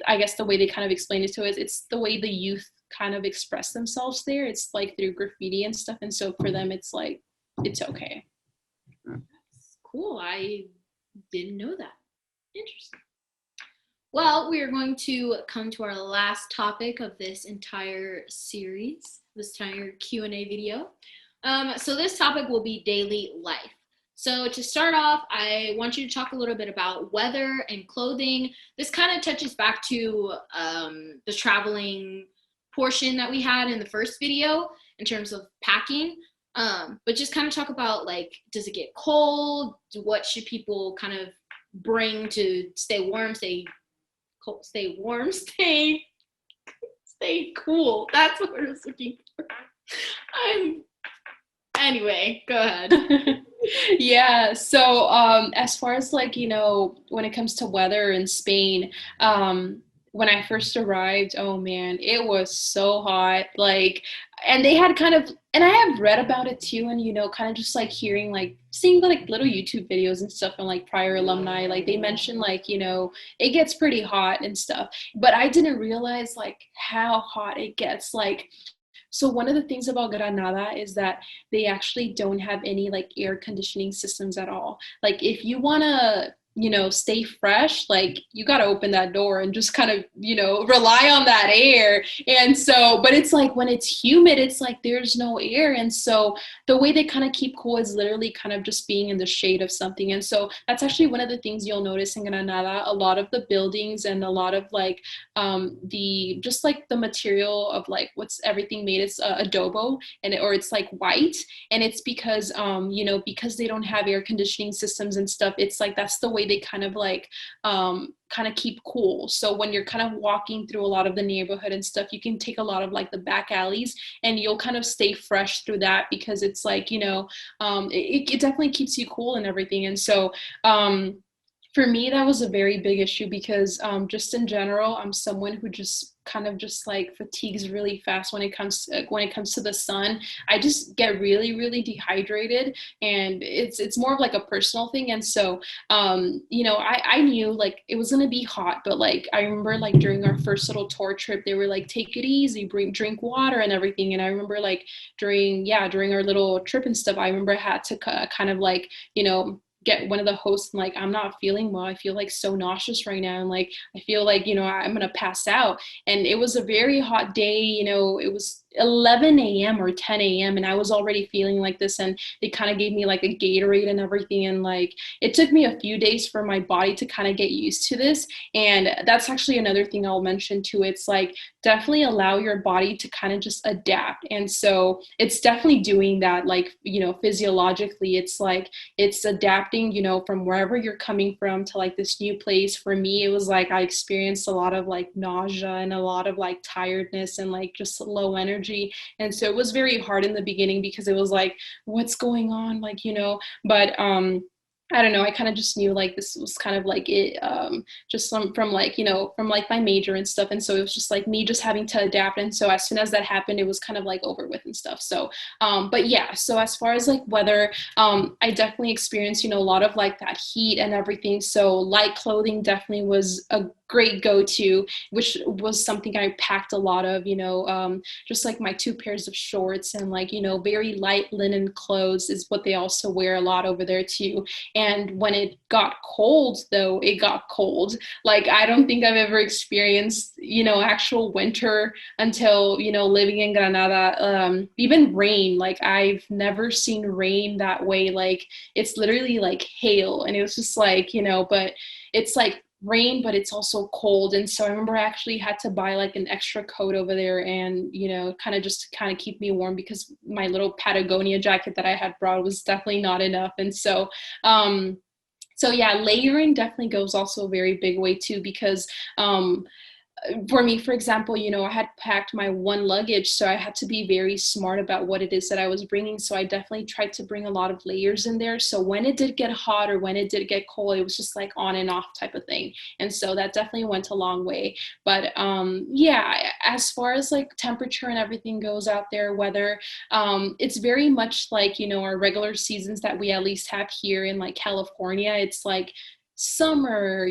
I guess the way they kind of explain it to us, it's the way the youth kind of express themselves there. It's like through graffiti and stuff. And so for them, it's like, it's okay. That's cool. I didn't know that. Interesting. Well, we are going to come to our last topic of this entire series, this entire Q&A video. So this topic will be daily life. So to start off, I want you to talk a little bit about weather and clothing. This kind of touches back to the traveling portion that we had in the first video in terms of packing. But just kind of talk about like, does it get cold? What should people kind of bring to stay warm, stay cool. That's what I was looking for. Anyway, go ahead. Yeah, so as far as like, when it comes to weather in Spain, when I first arrived, oh man, it was so hot. Like, and they had kind of, and I have read about it too, and kind of just like hearing, like, seeing like little YouTube videos and stuff and like prior alumni, like they mentioned like, it gets pretty hot and stuff. But I didn't realize like how hot it gets. Like, so one of the things about Granada is that they actually don't have any like air conditioning systems at all. Like if you want to, stay fresh, like you got to open that door and just kind of, rely on that air. And so, but it's like when it's humid, it's like there's no air. And so the way they kind of keep cool is literally kind of just being in the shade of something. And so that's actually one of the things you'll notice in Granada. A lot of the buildings and a lot of like the just like the material of like what's everything made is adobo, or it's like white. And it's because because they don't have air conditioning systems and stuff, it's like that's the way they kind of like kind of keep cool. So when you're kind of walking through a lot of the neighborhood and stuff, you can take a lot of like the back alleys and you'll kind of stay fresh through that, because it's like it definitely keeps you cool and everything. And so for me, that was a very big issue because just in general, I'm someone who just kind of just like fatigues really fast when it comes to the sun. I just get really, really dehydrated, and it's more of like a personal thing. And so, I knew like it was gonna be hot, but like I remember like during our first little tour trip, they were like, take it easy, drink water and everything. And I remember like during our little trip and stuff, I remember I had to kind of like get one of the hosts and like, I'm not feeling well, I feel like so nauseous right now, and like I feel like I'm gonna pass out. And it was a very hot day, it was 11 a.m. or 10 a.m. and I was already feeling like this, and they kind of gave me like a Gatorade and everything, and like it took me a few days for my body to kind of get used to this. And that's actually another thing I'll mention too. It's like definitely allow your body to kind of just adapt. And so it's definitely doing that, like physiologically, it's like it's adapting, from wherever you're coming from to like this new place. For me, it was like I experienced a lot of like nausea and a lot of like tiredness and like just low energy. And so it was very hard in the beginning because it was like, what's going on? Like, but I don't know. I kind of just knew like this was kind of like it, just from like, from like my major and stuff. And so it was just like me just having to adapt. And so as soon as that happened, it was kind of like over with and stuff. So, but yeah, so as far as like weather, I definitely experienced, a lot of like that heat and everything. So light clothing definitely was a great go-to, which was something I packed a lot of, just like my 2 pairs of shorts and like, very light linen clothes is what they also wear a lot over there too. And when it got cold, though, it got cold. Like, I don't think I've ever experienced, actual winter until, living in Granada. Even rain, like, I've never seen rain that way. Like, it's literally like hail. And it was just like, but it's like rain, but it's also cold. And so I remember I actually had to buy like an extra coat over there and, kind of just to kind of keep me warm, because my little Patagonia jacket that I had brought was definitely not enough. And so, so yeah, layering definitely goes also a very big way too, because, for me, for example, I had packed my one luggage, so I had to be very smart about what it is that I was bringing. So I definitely tried to bring a lot of layers in there. So when it did get hot or when it did get cold, it was just like on and off type of thing. And so that definitely went a long way. But yeah, as far as like temperature and everything goes out there, weather, it's very much like, our regular seasons that we at least have here in like California. It's like summer,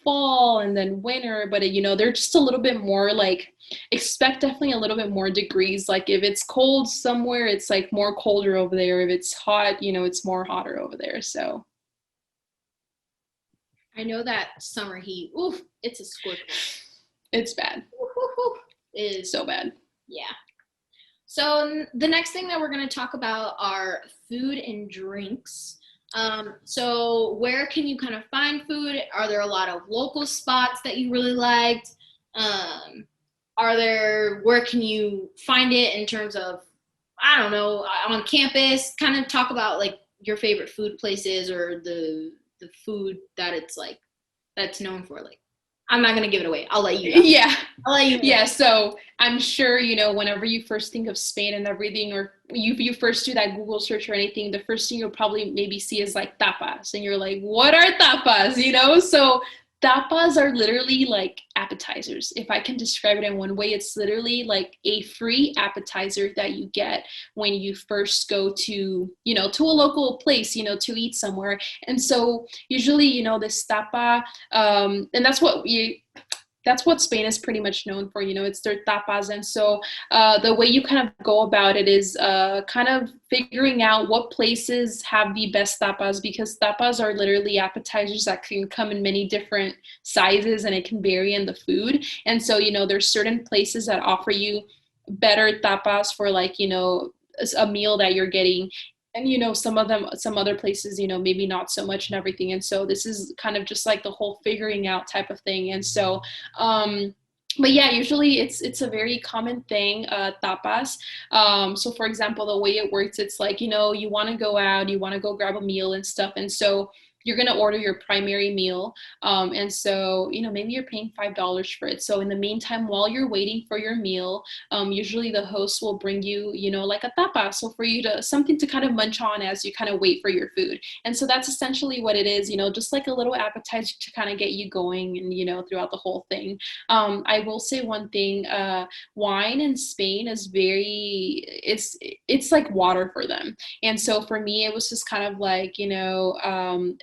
fall, and then winter, but they're just a little bit more like, expect definitely a little bit more degrees. Like if it's cold somewhere, it's like more colder over there. If it's hot, it's more hotter over there. So I know that summer heat, oof, it's a scorcher. it's bad. It is so bad. Yeah. So the next thing that we're going to talk about are food and drinks. So where can you kind of find food? Are there a lot of local spots that you really liked? Where can you find it in terms of, I don't know, on campus? Kind of talk about like your favorite food places or the food that it's like, that's known for, like. I'm not gonna give it away. I'll let you know. Yeah. I'll let you know. Yeah, so I'm sure, whenever you first think of Spain and everything, or you first do that Google search or anything, the first thing you'll probably maybe see is like tapas. And you're like, what are tapas? So tapas are literally like appetizers. If I can describe it in one way, it's literally like a free appetizer that you get when you first go to a local place, to eat somewhere. And so usually, this tapa, and that's what Spain is pretty much known for. It's their tapas. And so the way you kind of go about it is kind of figuring out what places have the best tapas, because tapas are literally appetizers that can come in many different sizes and it can vary in the food. And so, there's certain places that offer you better tapas for like, a meal that you're getting. And some other places, maybe not so much and everything. And so this is kind of just like the whole figuring out type of thing. And so but yeah, usually it's a very common thing, tapas. So for example, the way it works, it's like, you want to go out, you want to go grab a meal and stuff. And so you're going to order your primary meal. And so, maybe you're paying $5 for it. So in the meantime, while you're waiting for your meal, usually the host will bring you, like a tapa. So for you to, something to kind of munch on as you kind of wait for your food. And so that's essentially what it is, just like a little appetizer to kind of get you going and, throughout the whole thing. I will say one thing, wine in Spain is it's like water for them. And so for me, it was just kind of like,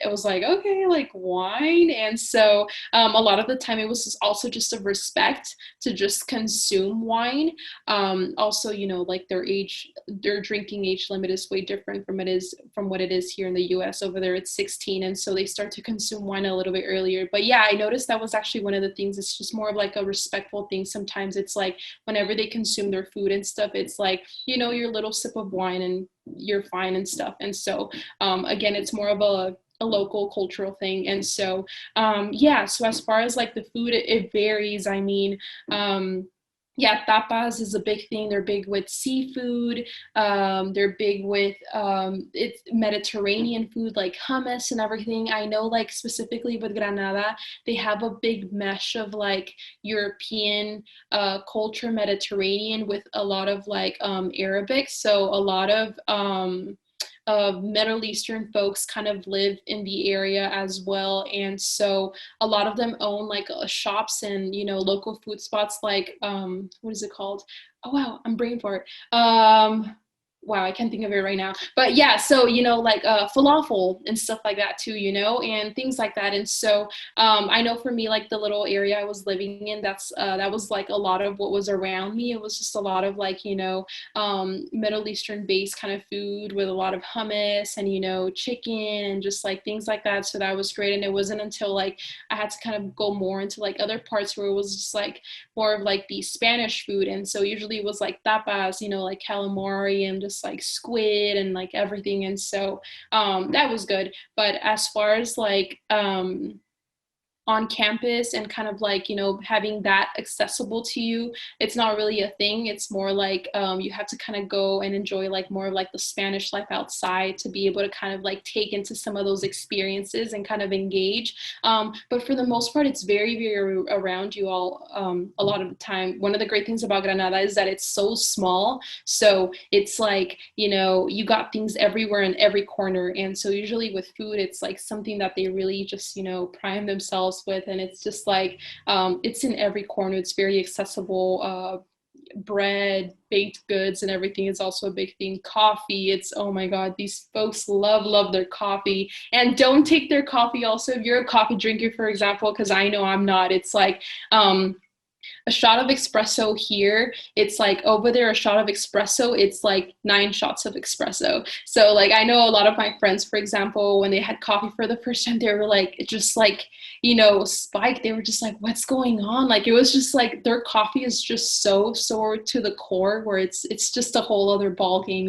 it was like, okay, like wine. And so a lot of the time it was also just a respect to just consume wine. Also, like their drinking age limit is way different from what it is here in the US. Over there it's 16, and so they start to consume wine a little bit earlier. But yeah, I noticed that was actually one of the things. It's just more of like a respectful thing. Sometimes it's like whenever they consume their food and stuff, it's like, your little sip of wine and you're fine and stuff. And so again, it's more of a local cultural thing. And so yeah, so as far as like the food, it varies. I mean, yeah, tapas is a big thing. They're big with seafood. They're big with it's Mediterranean food like hummus and everything. I know like specifically with Granada, they have a big mesh of like European culture, Mediterranean, with a lot of like Arabic. So a lot of Middle Eastern folks kind of live in the area as well. And so a lot of them own like shops and, local food spots like, what is it called? Oh, wow, I'm brain fart. Wow, I can't think of it right now. But yeah, so, like falafel and stuff like that too, and things like that. And so I know for me, like the little area I was living in, that was like a lot of what was around me. It was just a lot of like, Middle Eastern based kind of food with a lot of hummus and, chicken and just like things like that. So that was great. And it wasn't until like I had to kind of go more into like other parts where it was just like more of like the Spanish food. And so usually it was like tapas, like calamari and just like squid and like everything. And so that was good. But as far as like on campus and kind of like, having that accessible to you, it's not really a thing. It's more like you have to kind of go and enjoy like more of like the Spanish life outside to be able to kind of like take into some of those experiences and kind of engage. But for the most part, it's very, very around you all a lot of the time. One of the great things about Granada is that it's so small. So it's like, you got things everywhere in every corner. And so usually with food, it's like something that they really just, prime themselves with. And it's just like, it's in every corner. It's very accessible. Bread, baked goods, and everything is also a big thing. Coffee, it's, oh my God, these folks love their coffee. And don't take their coffee also if you're a coffee drinker, for example, because I know I'm not. It's like, a shot of espresso here, it's like over there, a shot of espresso, it's like 9 shots of espresso. So like, I know a lot of my friends, for example, when they had coffee for the first time, they were like, it just like, spiked. They were just like, what's going on? Like, it was just like, their coffee is just so to the core where it's just a whole other ball game,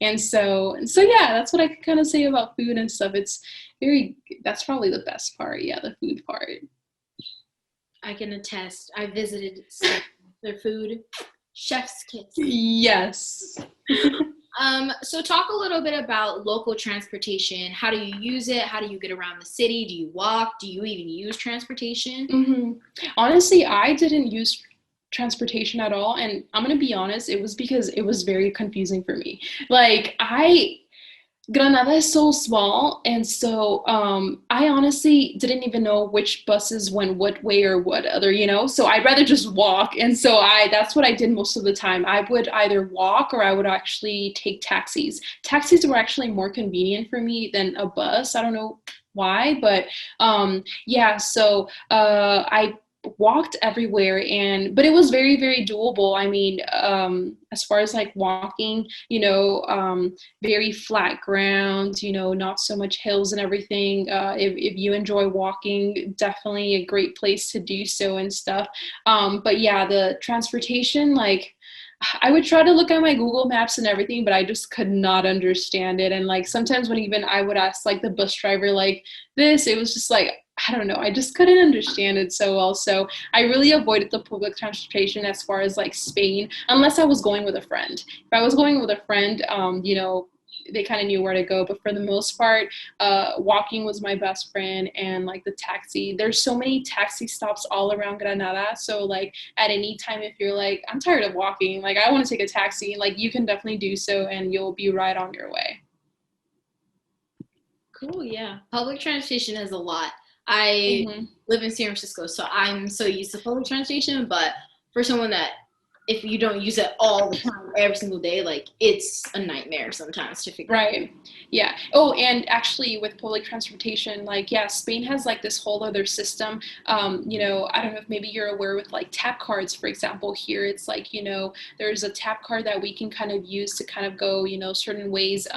And so yeah, that's what I can kind of say about food and stuff. That's probably the best part. Yeah, the food part. I can attest. I visited their food, chef's kiss. Yes. So talk a little bit about local transportation. How do you use it? How do you get around the city? Do you walk? Do you even use transportation? Hmm. Honestly, I didn't use transportation at all, and I'm gonna be honest, it was because it was very confusing for me. Like I Granada is so small, and so I honestly didn't even know which buses went what way or what other, So I'd rather just walk, and so I that's what I did most of the time. I would either walk or I would actually take taxis. Taxis were actually more convenient for me than a bus. I don't know why, but yeah. So I walked everywhere, and but it was very very doable. I mean, as far as like walking, very flat ground, not so much hills and everything. If you enjoy walking, definitely a great place to do so and stuff. But yeah, the transportation, like, I would try to look at my Google Maps and everything, but I just could not understand it. And like sometimes when even I would ask like the bus driver like this, it was just like, I don't know, I just couldn't understand it so well. So I really avoided the public transportation as far as like Spain, unless I was going with a friend. If I was going with a friend, they kind of knew where to go. But for the most part, walking was my best friend, and like the taxi. There's so many taxi stops all around Granada. So like at any time, if you're like, I'm tired of walking, like I want to take a taxi, like you can definitely do so, and you'll be right on your way. Cool, yeah. Public transportation has a lot. I Hmm. live in San Francisco, so I'm so used to public transportation, but for someone that if you don't use it all the time, every single day, like it's a nightmare sometimes to figure out. Right. Yeah. Oh, and actually with public transportation, like, yeah, Spain has like this whole other system. I don't know if maybe you're aware with like tap cards, for example, here it's like, there's a tap card that we can kind of use to kind of go, certain ways.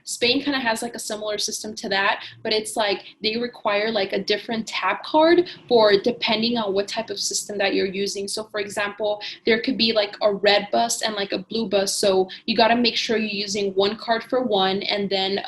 Spain kind of has like a similar system to that, but it's like they require like a different tap card for depending on what type of system that you're using. So for example, there could be like a red bus and like a blue bus. So you got to make sure you're using one card for one and then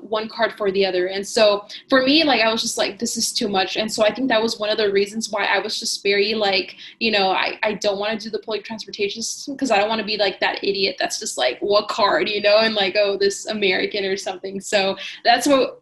one card for the other. And so for me, like I was just like, this is too much. And so I think that was one of the reasons why I was just very like, I don't want to do the public transportation system because I don't want to be like that idiot that's just like, what card, and like, oh, this American or something. So that's what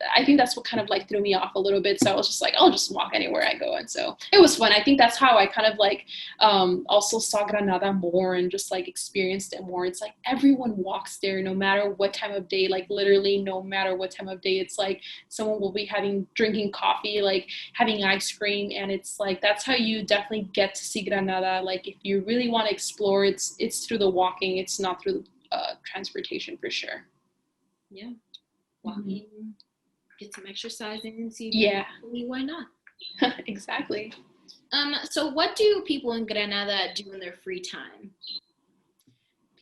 kind of like threw me off a little bit. So I was just like, I'll just walk anywhere I go. And so it was fun. I think that's how I kind of like also saw Granada more and just like experienced it more. It's like everyone walks there no matter what time of day, like literally no matter what time of day. It's like someone will be drinking coffee, like having ice cream, and it's like that's how you definitely get to see Granada. Like if you really want to explore, it's through the walking. It's not through the transportation for sure. Yeah, Mhm. walking, get some exercise in and see Yeah, why not? exactly. So what do people in Granada do in their free time?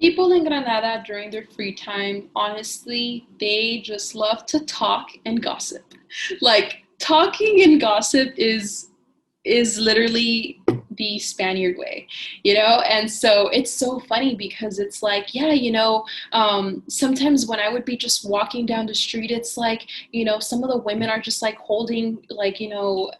People in Granada during their free time, honestly, they just love to talk and gossip. Like talking and gossip is literally the Spaniard way, And so it's so funny because it's like, yeah, sometimes when I would be just walking down the street, it's like, some of the women are just like holding like,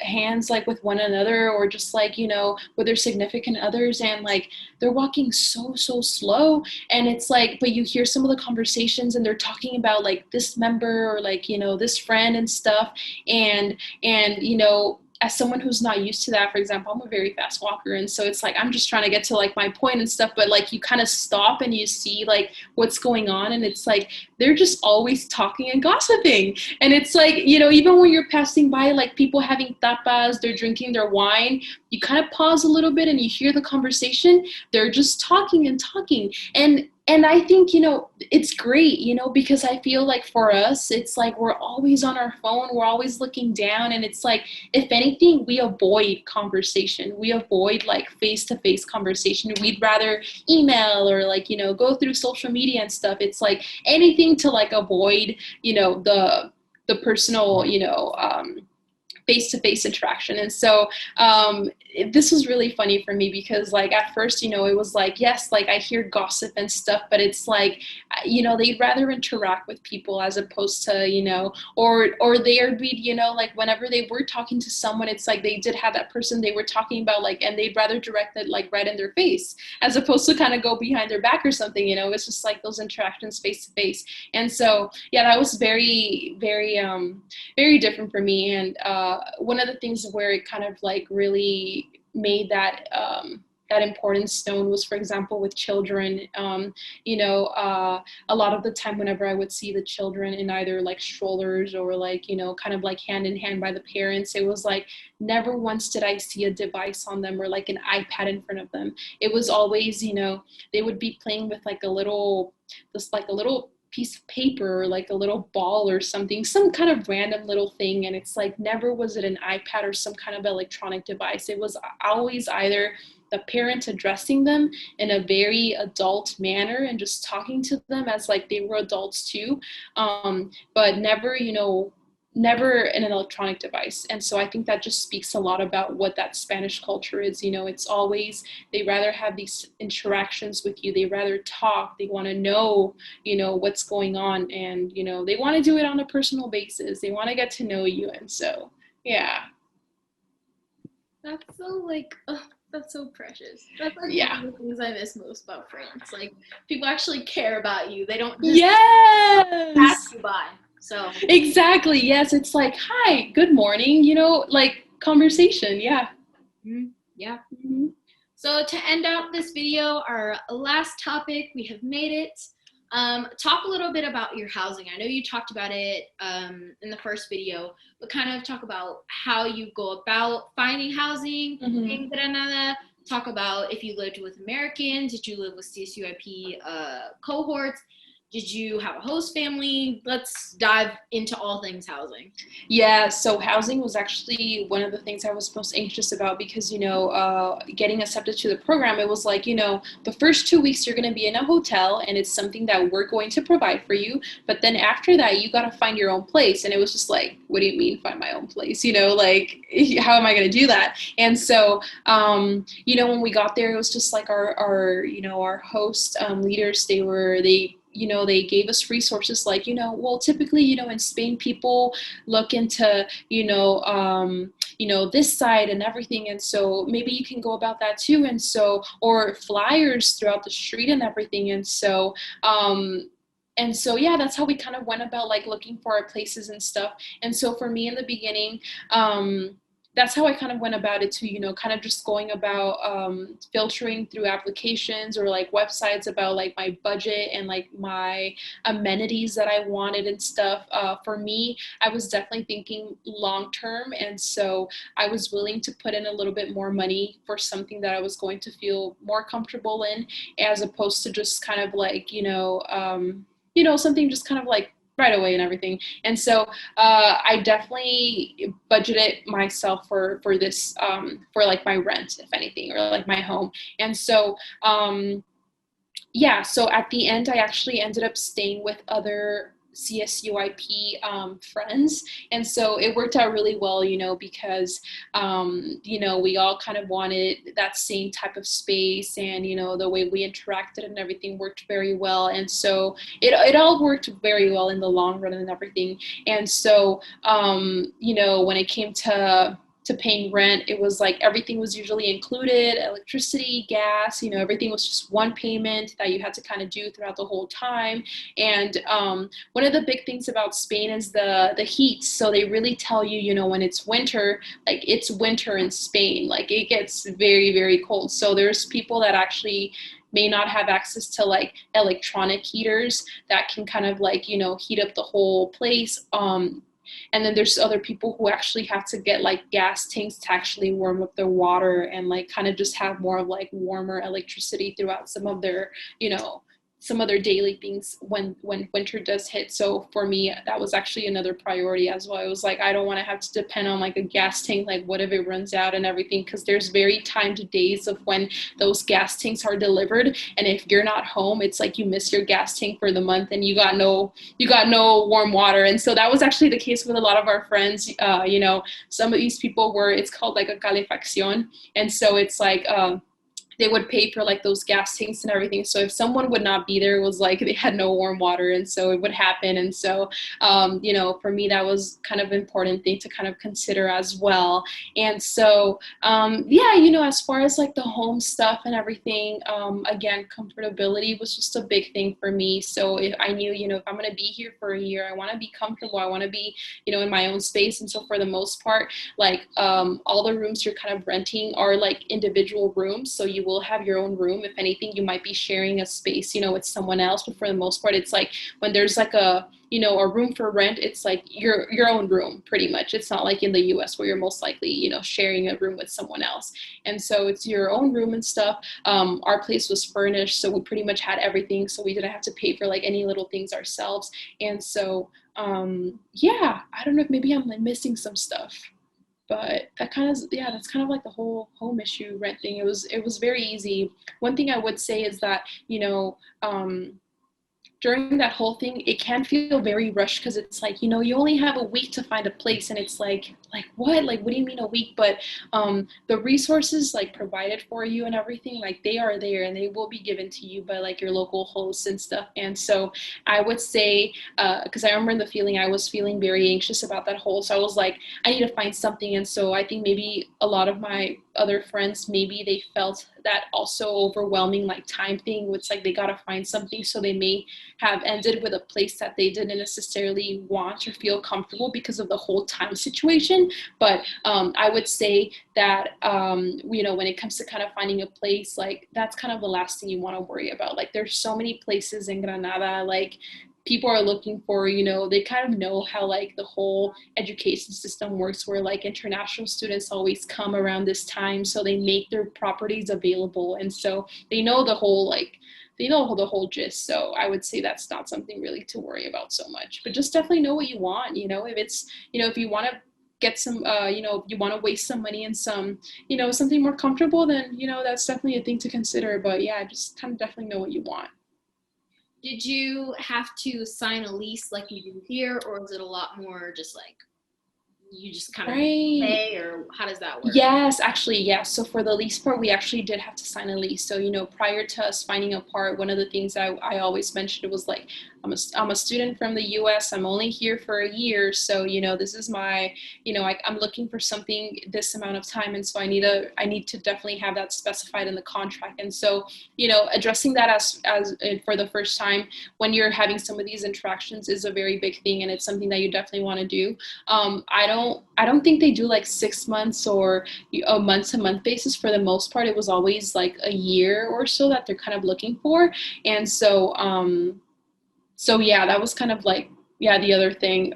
hands like with one another or just like, with their significant others and like they're walking so, so slow. And it's like, but you hear some of the conversations and they're talking about like this member or like, this friend and stuff. And as someone who's not used to that, for example, I'm a very fast walker. And so it's like, I'm just trying to get to like my point and stuff. But like, you kind of stop and you see like what's going on. And it's like, they're just always talking and gossiping. And it's like, even when you're passing by, like people having tapas, they're drinking their wine, you kind of pause a little bit and you hear the conversation. They're just talking and talking. And I think, it's great, because I feel like for us, it's like we're always on our phone, we're always looking down. And it's like, if anything, we avoid conversation. We avoid like face to face conversation. We'd rather email or like, go through social media and stuff. It's like anything to like avoid, the personal, face-to-face interaction. And so this was really funny for me because like at first, you know, it was like, yes, like I hear gossip and stuff, but it's like, you know, they'd rather interact with people as opposed to, you know, or they'd be, you know, like whenever they were talking to someone, it's like they did have that person they were talking about, like, and they'd rather direct it like right in their face as opposed to kind of go behind their back or something, you know. It's just like those interactions face to face. And so yeah, that was very different for me. And one of the things where it kind of like really made that importance known was, for example, with children. You know, a lot of the time whenever I would see the children in either like strollers or like, you know, kind of like hand in hand by the parents, it was like never once did I see a device on them or like an iPad in front of them. It was always, you know, they would be playing with like a little piece of paper or like a little ball or something, some kind of random little thing. And it's like never was it an iPad or some kind of electronic device. It was always either the parent addressing them in a very adult manner and just talking to them as like they were adults too, but never, you know, never in an electronic device. And so I think that just speaks a lot about what that Spanish culture is. You know, it's always, they rather have these interactions with you. They rather talk. They want to know, you know, what's going on. And, you know, they want to do it on a personal basis. They want to get to know you. And so, yeah. That's so like, oh, that's so precious. That's like Yeah. one of the things I miss most about France. Like people actually care about you. They don't just Yes. pass you by. So Exactly. Yes. It's like, hi, good morning, you know, like conversation. Yeah. yeah. Mm-hmm. So to end out this video, our last topic, we have made it. Talk a little bit about your housing. I know you talked about it in the first video, but kind of talk about how you go about finding housing in Granada. Talk about if you lived with Americans, did you live with CSUIP cohorts? Did you have a host family? Let's dive into all things housing. Yeah, so housing was actually one of the things I was most anxious about because, you know, getting accepted to the program, it was like, you know, the first 2 weeks you're going to be in a hotel and it's something that we're going to provide for you. But then after that, you got to find your own place. And it was just like, what do you mean find my own place? You know, like, how am I going to do that? And so, you know, when we got there, it was just like you know, our host leaders, you know, they gave us resources like, you know, well, typically, you know, in Spain, people look into, you know, this side and everything. And so maybe you can go about that too. And so, or flyers throughout the street and everything. And so, yeah, that's how we kind of went about like looking for our places and stuff. And so for me in the beginning, that's how I kind of went about it too, you know, kind of just going about filtering through applications or like websites about like my budget and like my amenities that I wanted and stuff. For me, I was definitely thinking long term. And so I was willing to put in a little bit more money for something that I was going to feel more comfortable in, as opposed to just kind of like, you know, something just kind of like right away and everything. And so I definitely budgeted myself for this, for like my rent, if anything, or like my home. And so, yeah, so at the end, I actually ended up staying with other CSUIP friends. And so it worked out really well, you know, because, you know, we all kind of wanted that same type of space, and, you know, the way we interacted and everything worked very well. And so it all worked very well in the long run and everything. And so, you know, when it came to paying rent, it was like everything was usually included, electricity, gas, you know, everything was just one payment that you had to kind of do throughout the whole time. And one of the big things about Spain is the heat. So they really tell you, you know, when it's winter, like it's winter in Spain, like it gets very, very cold. So there's people that actually may not have access to like electronic heaters that can kind of like, you know, heat up the whole place. And then there's other people who actually have to get like gas tanks to actually warm up their water and like kind of just have more of like warmer electricity throughout some of their, you know, some other daily things when winter does hit. So for me, that was actually another priority as well. It was like, I don't want to have to depend on like a gas tank, like what if it runs out and everything, because there's very timed days of when those gas tanks are delivered, and if you're not home, it's like you miss your gas tank for the month and you got no warm water. And so that was actually the case with a lot of our friends. Some of these people were, it's called like a calefacción, and so it's like they would pay for like those gas tanks and everything. So if someone would not be there, it was like they had no warm water, and so it would happen. And so for me, that was kind of important thing to kind of consider as well. And so as far as like the home stuff and everything, again, comfortability was just a big thing for me. So if I knew, if I'm going to be here for a year, I want to be comfortable, I want to be in my own space. And so for the most part, like all the rooms you're kind of renting are like individual rooms, so you will have your own room. If anything, you might be sharing a space with someone else, but for the most part, it's like when there's like a room for rent, it's like your own room pretty much. It's not like in the US where you're most likely sharing a room with someone else. And so it's your own room and stuff. Our place was furnished, so we pretty much had everything, so we didn't have to pay for like any little things ourselves. And so I don't know if maybe I'm like missing some stuff, but that's kind of like the whole home issue rent thing. It was very easy. One thing I would say is that during that whole thing, it can feel very rushed, because it's like, you only have a week to find a place, and it's like what? Like, what do you mean a week? But the resources like provided for you and everything, like they are there and they will be given to you by like your local hosts and stuff. And so I would say, because I remember the feeling, I was feeling very anxious about that whole, so I was like, I need to find something. And so I think maybe a lot of my other friends, maybe they felt that also overwhelming like time thing, which like they gotta find something, so they may have ended with a place that they didn't necessarily want or feel comfortable because of the whole time situation. But I would say that when it comes to kind of finding a place, like that's kind of the last thing you want to worry about. Like there's so many places in Granada, like people are looking for, they kind of know how like the whole education system works, where like international students always come around this time, so they make their properties available. And so they know the whole gist. So I would say that's not something really to worry about so much, but just definitely know what you want. If it's, if you want to get some, you want to waste some money in some, something more comfortable, then, that's definitely a thing to consider. But yeah, just kind of definitely know what you want. Did you have to sign a lease like you do here, or is it a lot more just like you just kind of Right. pay, or how does that work? Yes, actually, yes. So for the lease part, we actually did have to sign a lease. So, prior to us finding a part, one of the things I always mentioned, it was like, I'm a student from the US. I'm only here for a year. So, this is my, I'm looking for something this amount of time. And so I need to definitely have that specified in the contract. And so, addressing that as for the first time when you're having some of these interactions is a very big thing. And it's something that you definitely want to do. I don't think they do like 6 months or a month to month basis. For the most part, it was always like a year or so that they're kind of looking for. And so yeah, that was kind of like, the other thing,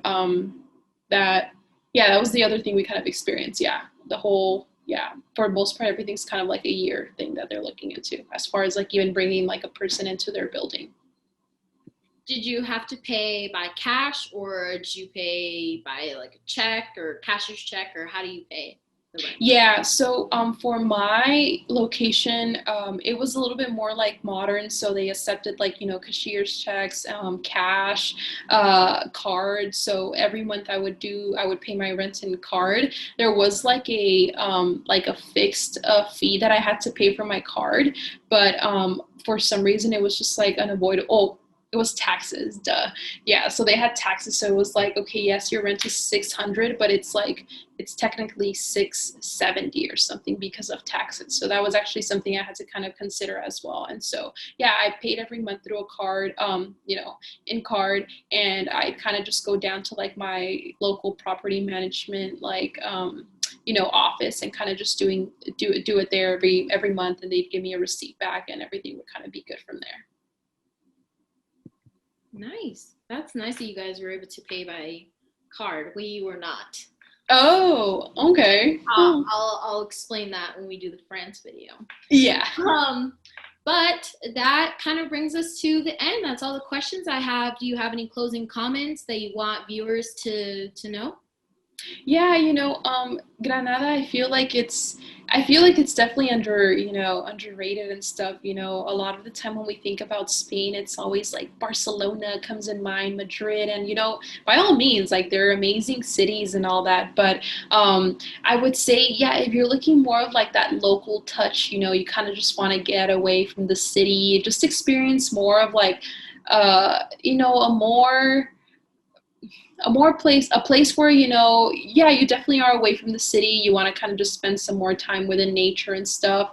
that was the other thing we kind of experienced. Yeah. For the most part, everything's kind of like a year thing that they're looking into, as far as like even bringing like a person into their building. Did you have to pay by cash, or did you pay by like a check or cashier's check, or how do you pay the rent? Yeah, so for my location, it was a little bit more like modern. So they accepted like, cashier's checks, cash, cards. So every month I would pay my rent in card. There was like a fixed fee that I had to pay for my card, but for some reason it was just like unavoidable. Oh, it was taxes, duh. Yeah, so they had taxes, so it was like, okay, yes, your rent is 600, but it's like it's technically 670 or something because of taxes. So that was actually something I had to kind of consider as well. And so yeah, I paid every month through a card, in card, and I kind of just go down to like my local property management office, and kind of just do it there every month, and they'd give me a receipt back, and everything would kind of be good from there. Nice. That's nice that you guys were able to pay by card. We were not. Oh, okay. I'll explain that when we do the France video. Yeah. Um, But that kind of brings us to the end. That's all the questions I have. Do you have any closing comments that you want viewers to know? Yeah, Granada, I feel like it's definitely underrated and stuff. A lot of the time when we think about Spain, it's always like Barcelona comes in mind, Madrid, and by all means, like they're amazing cities and all that. But I would say, yeah, if you're looking more of like that local touch, you kind of just want to get away from the city, just experience more of like a more a place where yeah, you definitely are away from the city. You want to kind of just spend some more time within nature and stuff,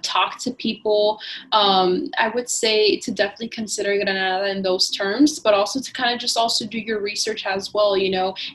talk to people. I would say to definitely consider Granada in those terms, but also to kind of just also do your research as well.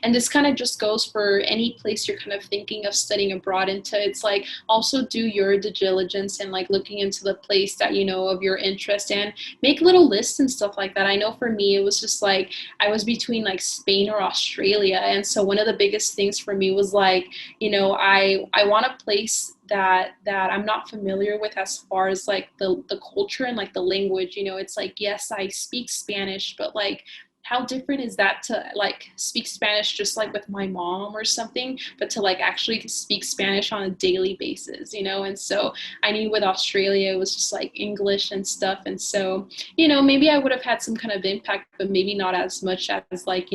And this kind of just goes for any place you're kind of thinking of studying abroad into. It's like also do your due diligence and like looking into the place that of your interest, and make little lists and stuff like that. I know for me it was just like I was between like Spain or Australia. And so one of the biggest things for me was like, I want a place that I'm not familiar with as far as like the culture and like the language. It's like, yes, I speak Spanish, but like how different is that to like speak Spanish just like with my mom or something, but to like actually speak Spanish on a daily basis. And so I knew with Australia it was just like English and stuff. And so, maybe I would have had some kind of impact, but maybe not as much as like,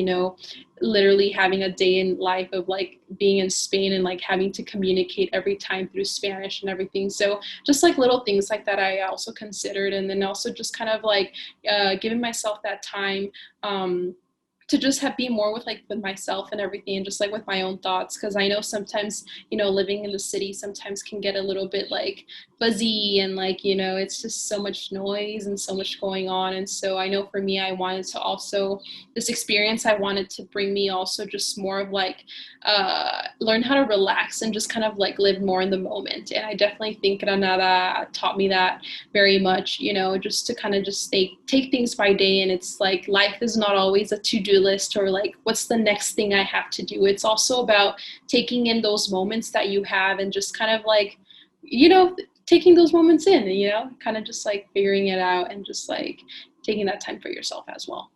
literally having a day in life of like being in Spain and like having to communicate every time through Spanish and everything. So just like little things like that I also considered, and then also just kind of like giving myself that time to just be more with myself and everything, and just like with my own thoughts, because I know sometimes living in the city sometimes can get a little bit like fuzzy, and like it's just so much noise and so much going on. And so I know for me, I wanted to also, this experience I wanted to bring me also just more of like learn how to relax and just kind of like live more in the moment. And I definitely think Granada taught me that very much, just to kind of just take things by day. And it's like life is not always a to-do list or like what's the next thing I have to do. It's also about taking in those moments that you have and just kind of like taking those moments in, kind of just like figuring it out and just like taking that time for yourself as well.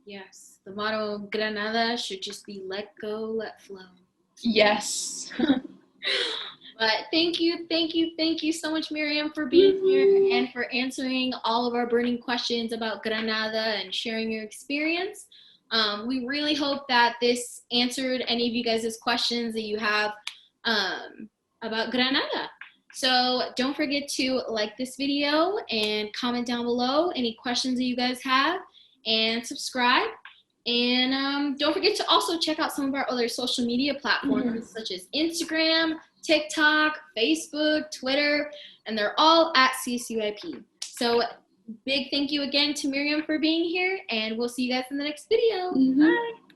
Yes, the motto of Granada should just be let go, let flow. Yes. But thank you so much, Miriam, for being here and for answering all of our burning questions about Granada and sharing your experience. We really hope that this answered any of you guys' questions that you have about Granada. So don't forget to like this video and comment down below any questions that you guys have, and subscribe. And don't forget to also check out some of our other social media platforms such as Instagram, TikTok, Facebook, Twitter, and they're all at CSUIP. So big thank you again to Miriam for being here, and we'll see you guys in the next video. Bye.